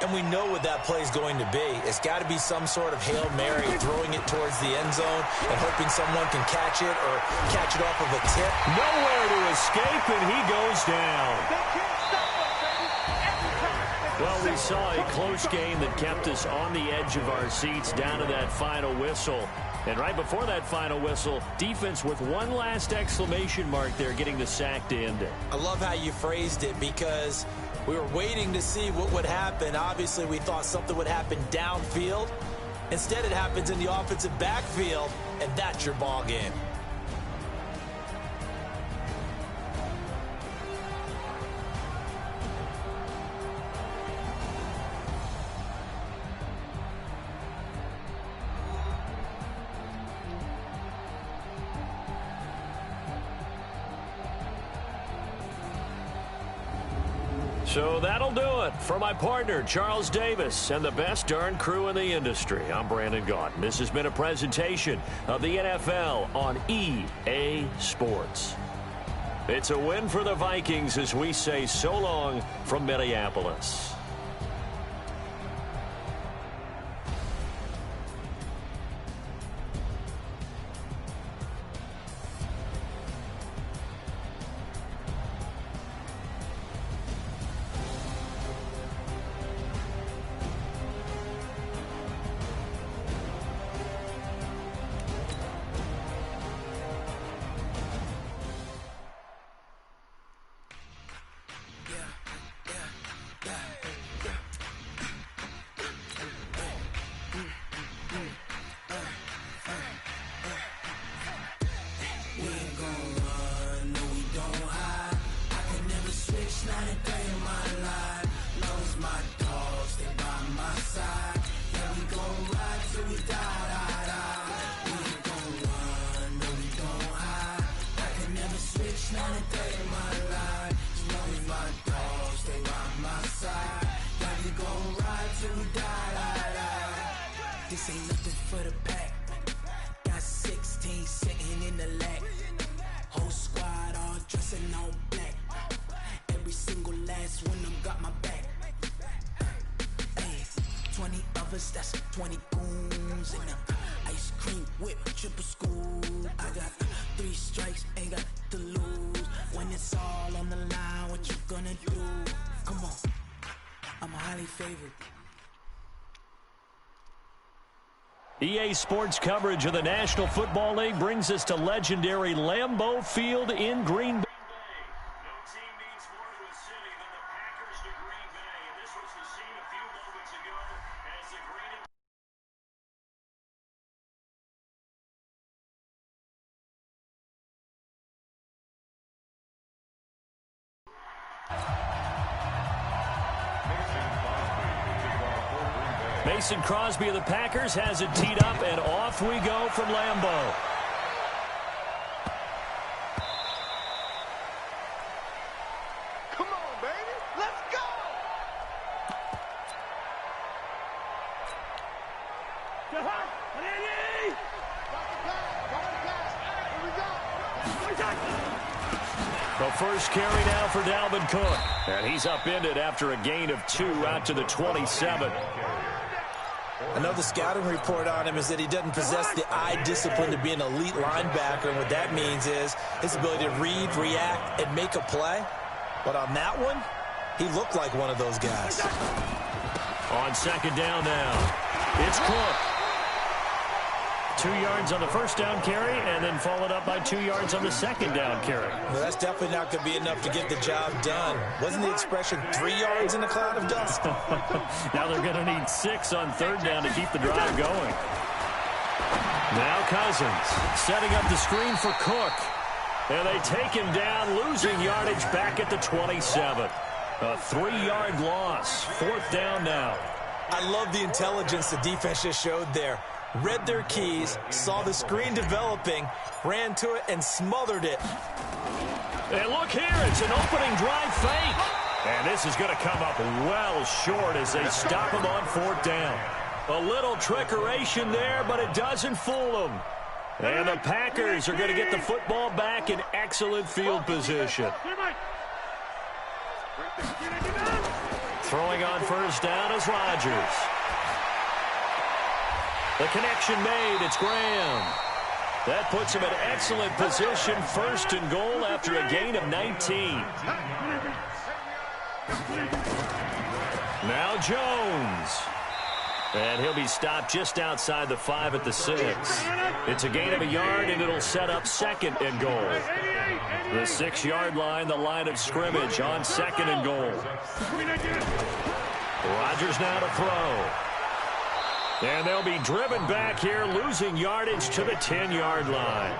And we know what that play is going to be. It's got to be some sort of Hail Mary, throwing it towards the end zone and hoping someone can catch it or catch it off of a tip. Nowhere to escape, and he goes down. Well, we saw a close game that kept us on the edge of our seats down to that final whistle. And right before that final whistle, defense with one last exclamation mark there, getting the sack to end it. I love how you phrased it because we were waiting to see what would happen. Obviously, we thought something would happen downfield. Instead, it happens in the offensive backfield, and that's your ball game. So that'll do it for my partner, Charles Davis, and the best darn crew in the industry. I'm Brandon Gaudin. This has been a presentation of the NFL on EA Sports. It's a win for the Vikings as we say so long from Minneapolis. my dogs, they by my side. Yeah, we gon' ride till we die, die, die. We ain't gon' run, no, we gon' hide. I can never switch, not a day in my life. You know we my dogs, they by my side. Yeah, we gon' ride till we die, die, die. This ain't nothing for the pack. Got 16 sitting in the lap. Whole squad all dressing all black. Every single last one of them got my back. Ay, 20 of us, that's 20 goons. And ice cream whip, triple scoop. I got 3 strikes, ain't got to lose. When it's all on the line, what you gonna do? Come on, I'm highly favored. EA Sports coverage of the National Football League brings us to legendary Lambeau Field in Green Bay. No team means more to a city than the Packers to Green Bay. And this was the scene a few moments ago as the Green... Mason Crosby of the Packers has it teed up, and off we go from Lambeau. Come on, baby. Let's go. The first carry now for Dalvin Cook. And he's upended after a gain of 2 out to the 27. I know the scouting report on him is that he doesn't possess the eye discipline to be an elite linebacker, and what that means is his ability to read, react, and make a play. But on that one, he looked like one of those guys. On second down now, it's Cook. 2 yards on the first down carry, and then followed up by 2 yards on the second down carry. Well, that's definitely not going to be enough to get the job done. Wasn't the expression 3 yards in a cloud of dust? Now they're going to need 6 on third down to keep the drive going. Now Cousins setting up the screen for Cook. And they take him down, losing yardage back at the 27. A 3-yard loss. Fourth down now. I love the intelligence the defense just showed there. Read their keys, saw the screen developing, ran to it, and smothered it. And look here, it's an opening drive fake. And this is going to come up well short as they stop him on fourth down. A little trickeration there, but it doesn't fool them. And the Packers are going to get the football back in excellent field position. Throwing on first down is Rodgers. The connection made. It's Graham. That puts him in excellent position. First and goal after a gain of 19. Now Jones. And he'll be stopped just outside the 5 at the 6. It's a gain of a yard, and it'll set up second and goal. The 6-yard line, the line of scrimmage on second and goal. Rodgers now to throw. And they'll be driven back here, losing yardage to the 10-yard line.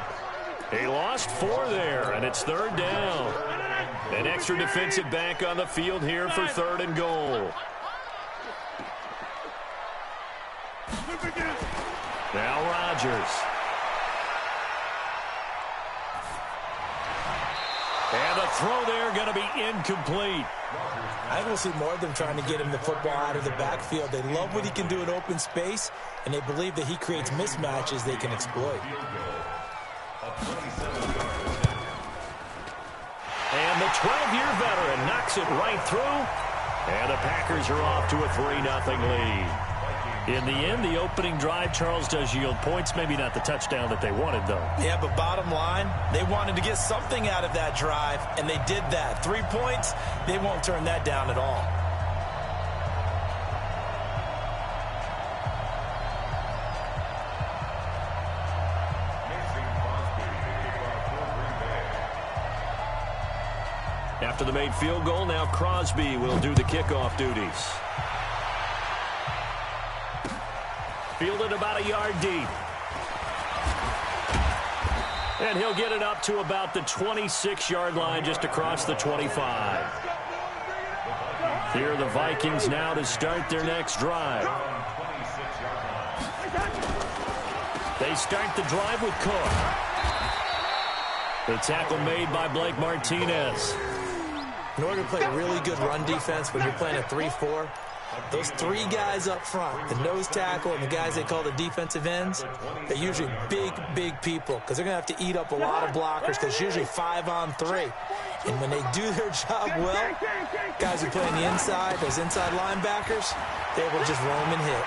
He lost 4 there, and it's third down. An extra defensive back on the field here for third and goal. Now Rodgers. And the throw there going to be incomplete. I think we'll see more of them trying to get him the football out of the backfield. They love what he can do in open space, and they believe that he creates mismatches they can exploit. And the 12-year veteran knocks it right through, and the Packers are off to a 3-0 lead. In the end, the opening drive, Charles, does yield points. Maybe not the touchdown that they wanted, though. Yeah, but bottom line, they wanted to get something out of that drive, and they did that. 3 points, they won't turn that down at all. After the made field goal, now Crosby will do the kickoff duties. Fielded about a yard deep. And he'll get it up to about the 26-yard line, just across the 25. Here are the Vikings now to start their next drive. They start the drive with Cook. The tackle made by Blake Martinez. In order to play really good run defense when you're playing a 3-4, those three guys up front, the nose tackle and the guys they call the defensive ends, they're usually big, big people because they're going to have to eat up a lot of blockers because it's usually 5-on-3. And when they do their job well, guys who play on the inside, those inside linebackers, they will just roam and hit.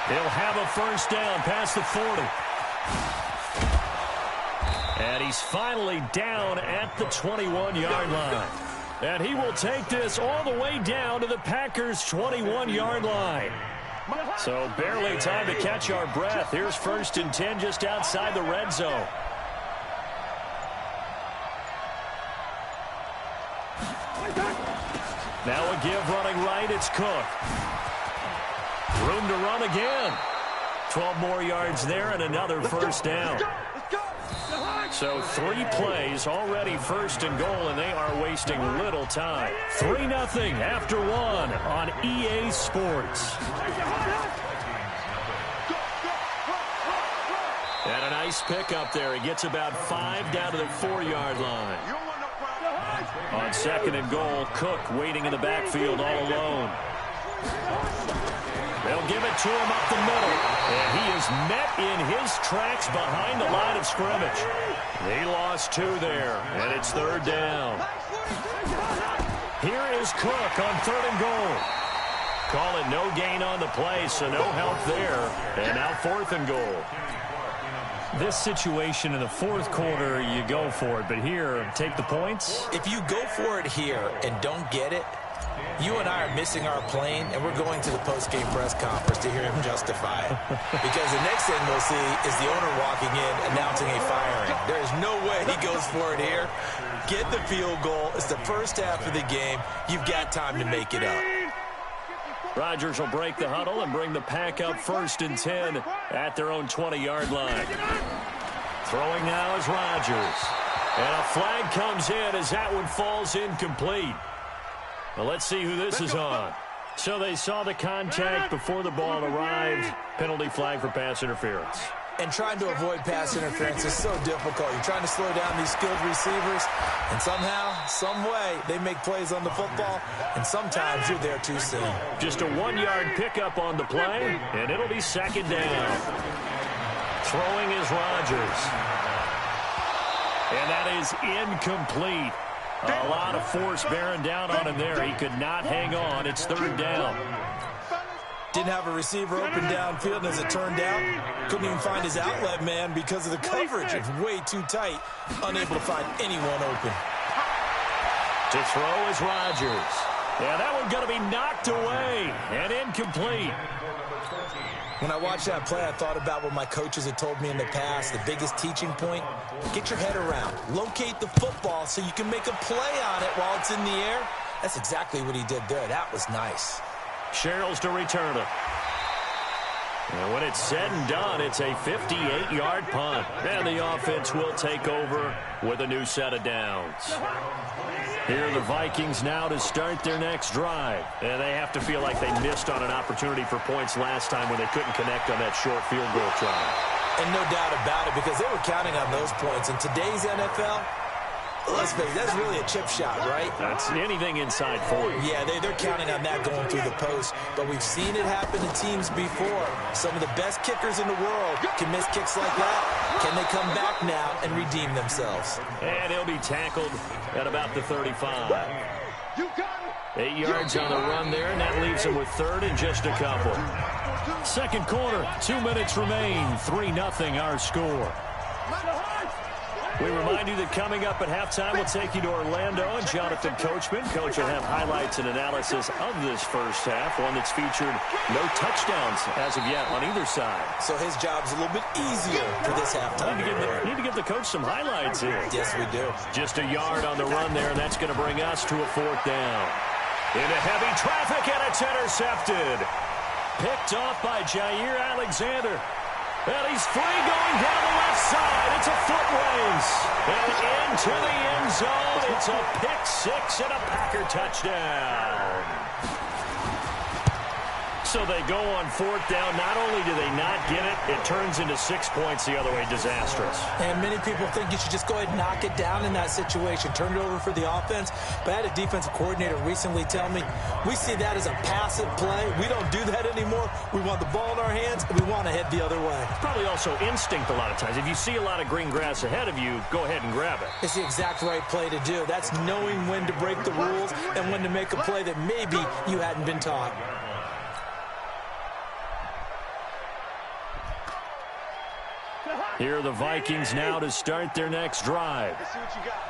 He'll have a first down past the 40. And he's finally down at the 21-yard line. And he will take this all the way down to the Packers' 21-yard line. So barely time to catch our breath. Here's 1st and 10 just outside the red zone. Now a give running right, it's Cook. Room to run again. 12 more yards there and another first down. So 3 plays, already 1st and goal, and they are wasting little time. 3-0 after 1 on EA Sports. And a nice pickup there. He gets about 5 down to the 4-yard line. On 2nd and goal, Cook waiting in the backfield all alone. They'll give it to him up the middle. And he is met in his tracks behind the line of scrimmage. They lost 2 there, and it's 3rd down. Here is Cook on 3rd and goal. Call it no gain on the play, so no help there. And now 4th and goal. This situation in the 4th quarter, you go for it. But here, take the points. If you go for it here and don't get it, you and I are missing our plane, and we're going to the post-game press conference to hear him justify it. Because the next thing we'll see is the owner walking in, announcing a firing. There is no way he goes for it here. Get the field goal. It's the first half of the game. You've got time to make it up. Rodgers will break the huddle and bring the pack up 1st and 10 at their own 20-yard line. Throwing now is Rodgers. And a flag comes in as that one falls incomplete. Well, let's see who this is on. So they saw the contact before the ball arrived. Penalty flag for pass interference. And trying to avoid pass interference is so difficult. You're trying to slow down these skilled receivers, and somehow, some way, they make plays on the football, and sometimes you're there too soon. Just a 1-yard pickup on the play, and it'll be 2nd down. Throwing is Rodgers. And that is incomplete. A lot of force bearing down on him there. He could not hang on. It's 3rd down. Didn't have a receiver open downfield, and as it turned out, couldn't even find his outlet man because of the coverage. It's way too tight, unable to find anyone open. To throw is Rodgers. Yeah, that one's going to be knocked away and incomplete. When I watched that play, I thought about what my coaches had told me in the past. The biggest teaching point, get your head around. Locate the football so you can make a play on it while it's in the air. That's exactly what he did there. That was nice. Sherrills to return it. And when it's said and done, it's a 58-yard punt. And the offense will take over with a new set of downs. Here are the Vikings now to start their next drive. And they have to feel like they missed on an opportunity for points last time when they couldn't connect on that short field goal try. And no doubt about it, because they were counting on those points. In today's NFL, let's face it, that's really a chip shot, right? That's anything inside 40. Yeah, they're counting on that going through the post. But we've seen it happen to teams before. Some of the best kickers in the world can miss kicks like that. Can they come back now and redeem themselves? And he'll be tackled at about the 35. 8 yards on the run there, and that leaves him with 3rd and just a couple. 2nd quarter, 2 minutes remain. 3-0 our score. We remind you that coming up at halftime, we'll take you to Orlando and Jonathan Coachman. Coach will have highlights and analysis of this first half, one that's featured no touchdowns as of yet on either side. So his job's a little bit easier for this halftime. Need to give the coach some highlights here. Yes, we do. Just a yard on the run there, and that's going to bring us to a 4th down. Into heavy traffic, and it's intercepted. Picked off by Jair Alexander. And he's free going down the left side. It's a foot race. And into the end zone. It's a pick six and a Packer touchdown. So they go on fourth down. Not only do they not get it, it turns into 6 points the other way. Disastrous. And many people think you should just go ahead and knock it down in that situation. Turn it over for the offense. But I had a defensive coordinator recently tell me, we see that as a passive play. We don't do that anymore. We want the ball in our hands, and we want to head the other way. It's probably also instinct a lot of times. If you see a lot of green grass ahead of you, go ahead and grab it. It's the exact right play to do. That's knowing when to break the rules and when to make a play that maybe you hadn't been taught. Here are the Vikings now to start their next drive. Let's see what you got.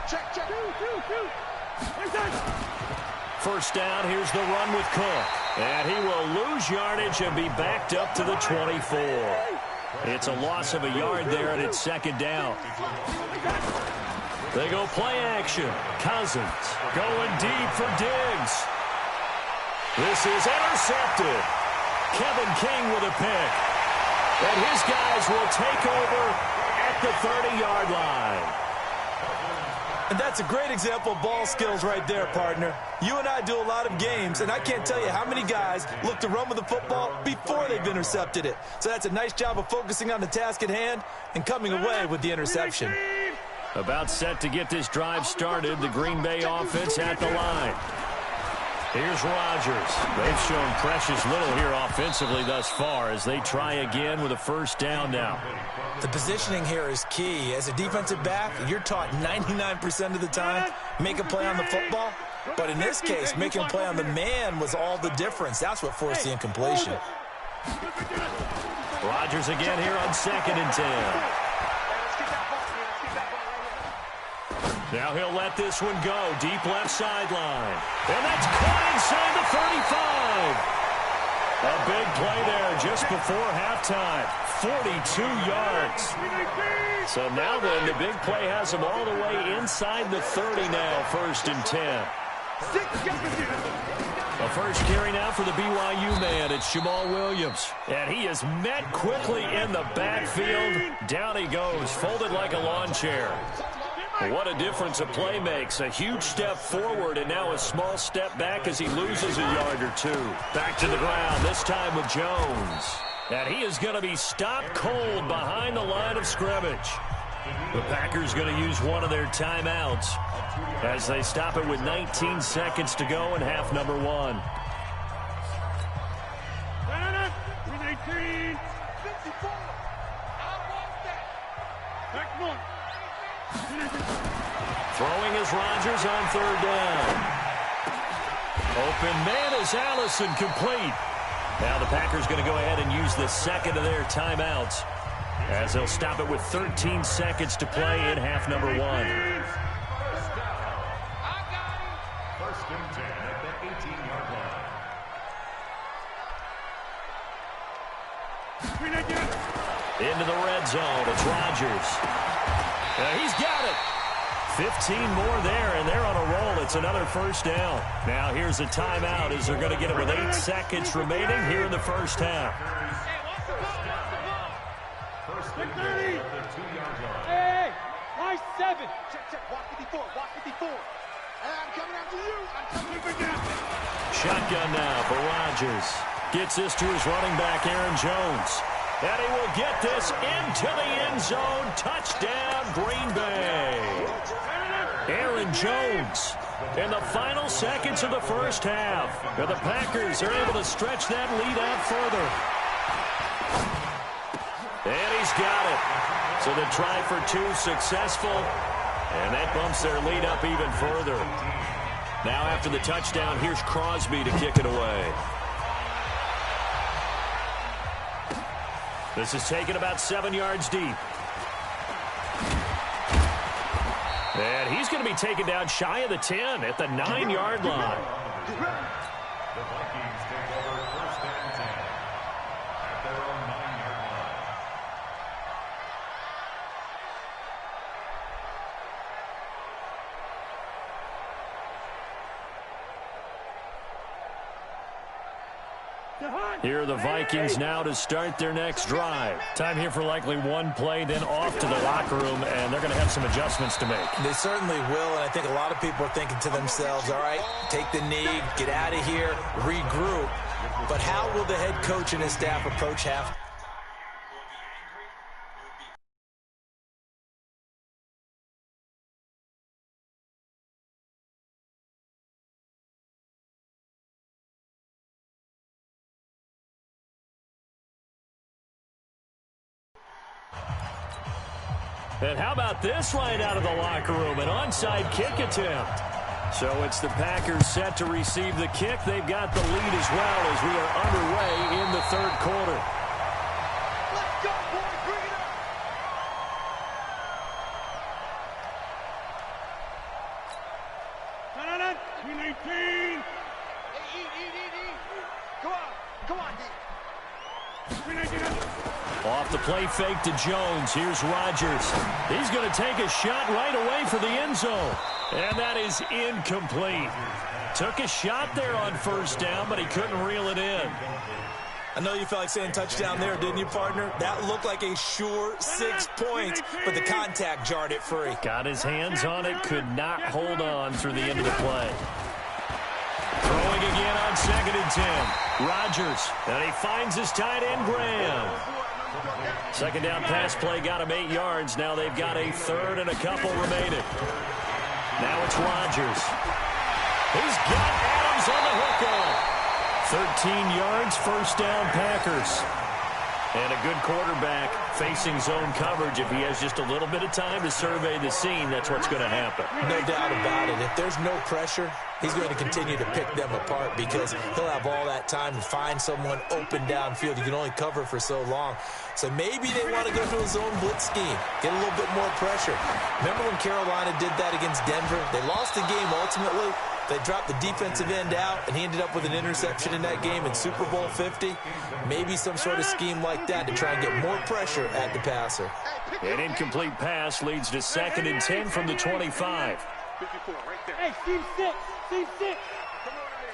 Check. First down, here's the run with Cook. And he will lose yardage and be backed up to the 24. It's a loss of a yard there, and it's second down. They go play action. Cousins going deep for Diggs. This is intercepted. Kevin King with a pick. And his guys will take over at the 30-yard line. And that's a great example of ball skills right there, partner. You and I do a lot of games, and I can't tell you how many guys look to run with the football before they've intercepted it. So that's a nice job of focusing on the task at hand and coming away with the interception. About set to get this drive started, the Green Bay offense at the line. Here's Rodgers. They've shown precious little here offensively thus far as they try again with a first down now. The positioning here is key. As a defensive back, you're taught 99% of the time, make a play on the football. But in this case, making a play on the man was all the difference. That's what forced the incompletion. Rodgers again here on 2nd and 10. Now he'll let this one go. Deep left sideline. And that's caught inside the 35. A big play there just before halftime. 42 yards. So now then, the big play has him all the way inside the 30 now, 1st and 10. A first carry now for the BYU man. It's Jamal Williams. And he is met quickly in the backfield. Down he goes, folded like a lawn chair. What a difference a play makes. A huge step forward and now a small step back as he loses a yard or two. Back to the ground, this time with Jones. And he is going to be stopped cold behind the line of scrimmage. The Packers going to use one of their timeouts as they stop it with 19 seconds to go in half number 1. Throwing is Rodgers on 3rd down. Open man is Allison, complete. Now the Packers going to go ahead and use the second of their timeouts as they'll stop it with 13 seconds to play in half number 1. 1st and 10 at the 18-yard line. Into the red zone. It's Rodgers. He's got it. 15 more there, and they're on a roll. It's another first down. Now here's a timeout as they're going to get it with 8 seconds remaining here in the first half. First and 10 at the 2-yard line. Hey, nice 7. Check. Walk 54. Hey, I'm coming after you. I'm coming after you. Shotgun now for Rodgers. Gets this to his running back, Aaron Jones. And he will get this into the end zone. Touchdown, Green Bay. Aaron Jones in the final seconds of the first half. And the Packers are able to stretch that lead out further. And he's got it. So the try for 2 successful. And that bumps their lead up even further. Now after the touchdown, here's Crosby to kick it away. This is taken about 7 yards deep. And he's going to be taken down shy of the 10 at the 9-yard line. The Vikings take over 1st and 10 at their own 9-yard line. Here are the Vikings now to start their next drive. Time here for likely one play, then off to the locker room, and they're going to have some adjustments to make. They certainly will, and I think a lot of people are thinking to themselves, all right, take the knee, get out of here, regroup. But how will the head coach and his staff approach half? And how about this right out of the locker room? An onside kick attempt. So it's the Packers set to receive the kick. They've got the lead as well as we are underway in the third quarter. Let's go, boys. Bring it up. No. 319. Eat. Go on, D. 319. Off the play fake to Jones. Here's Rodgers. He's going to take a shot right away for the end zone. And that is incomplete. Took a shot there on first down, but he couldn't reel it in. I know you felt like saying touchdown there, didn't you, partner? That looked like a sure 6 points, but the contact jarred it free. Got his hands on it, could not hold on through the end of the play. Throwing again on 2nd and 10. Rodgers, and he finds his tight end, Graham. Second down pass play got him 8 yards. Now they've got a third and a couple remaining. Now it's Rodgers. He's got Adams on the hook. 13 yards, first down Packers. And a good quarterback facing zone coverage. If he has just a little bit of time to survey the scene, that's what's going to happen. No doubt about it. If there's no pressure, he's going to continue to pick them apart because he'll have all that time to find someone open downfield. You can only cover for so long. So maybe they want to go to a zone blitz scheme, get a little bit more pressure. Remember when Carolina did that against Denver? They lost the game ultimately. They dropped the defensive end out, and he ended up with an interception in that game in Super Bowl 50. Maybe some sort of scheme like that to try and get more pressure at the passer. An incomplete pass leads to 2nd and 10 from the 25. 54, right there. Hey, Steve 6.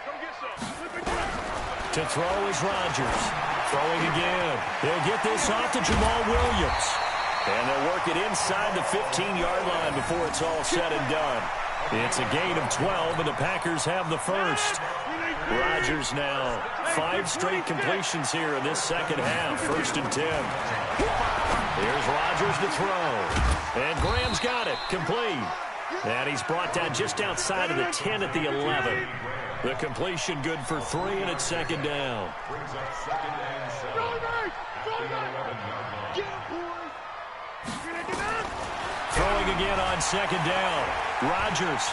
Come get some. To throw is Rodgers. Throwing again. They'll get this off to Jamal Williams. And they'll work it inside the 15-yard line before it's all said and done. It's a gain of 12, and the Packers have the first. Rodgers now. 5 straight completions here in this second half. 1st and 10. Here's Rodgers to throw. And Graham's got it. Complete. And he's brought down just outside of the 10 at the 11. The completion good for 3, and it's 2nd down. Brings up 2nd and 7. Get him, boys. Throwing again on 2nd down. Rodgers.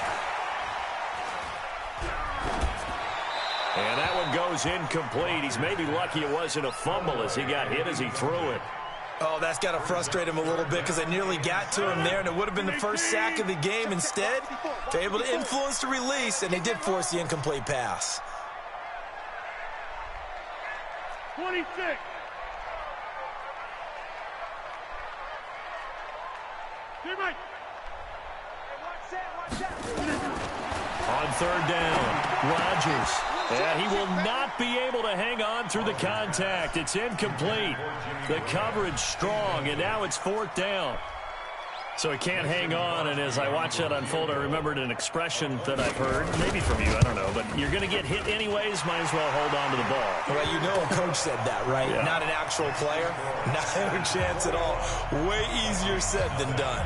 And that one goes incomplete. He's maybe lucky it wasn't a fumble as he got hit as he threw it. Oh, that's got to frustrate him a little bit because they nearly got to him there, and it would have been the first sack of the game. Instead, they're able to influence the release, and they did force the incomplete pass. 26. Teammate. On 3rd down, Rodgers. And he will not be able to hang on through the contact. It's incomplete. The coverage strong, and now it's 4th down. So he can't hang on, and as I watch that unfold, I remembered an expression that I've heard, maybe from you, I don't know, but you're going to get hit anyways, might as well hold on to the ball. Well, you know a coach said that, right? Yeah. Not an actual player. Not a chance at all. Way easier said than done.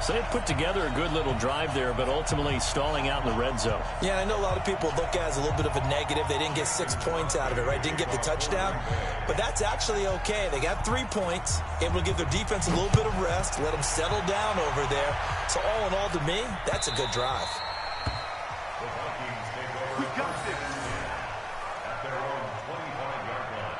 So they put together a good little drive there, but ultimately stalling out in the red zone. Yeah, I know a lot of people look at it as a little bit of a negative. They didn't get 6 points out of it, right? Didn't get the touchdown. But that's actually okay. They got 3 points, able to give their defense a little bit of rest, let them settle down over there. So all in all, to me, that's a good drive. The Vikings take over. We got this. At their own 25-yard line.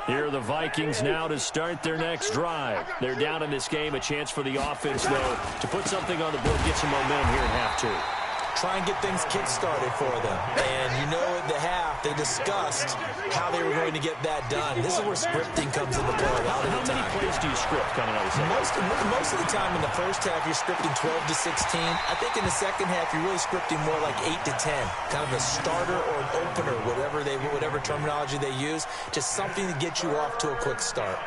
Here are the Vikings now to start their next drive. They're down in this game. A chance for the offense, though, to put something on the board, get some momentum here in half 2. try and get things kick-started for them. And you know at the half, they discussed how they were going to get that done. This is where scripting comes into play a lot of the time. How many plays do you script coming out of the second? Most of the time in the first half, you're scripting 12 to 16. I think in the second half, you're really scripting more like 8 to 10. Kind of a starter or an opener, whatever terminology they use. Just something to get you off to a quick start.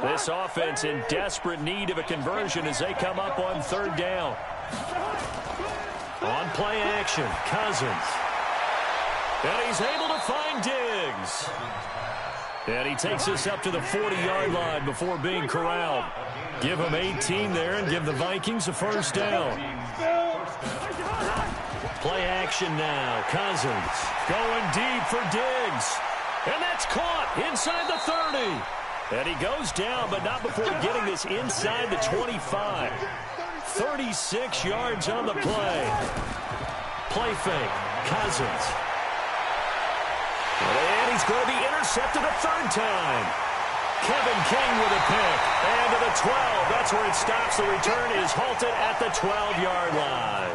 This offense in desperate need of a conversion as they come up on third down. On play action, Cousins. And he's able to find Diggs. And he takes us up to the 40-yard line before being corralled. Give him 18 there and give the Vikings a first down. Play action now. Cousins going deep for Diggs. And that's caught inside the 30. And he goes down, but not before getting this inside the 25. 36 yards on the play. Play fake. Cousins. And he's going to be intercepted a third time. Kevin King with a pick. And to the 12. That's where it stops. The return is halted at the 12-yard line.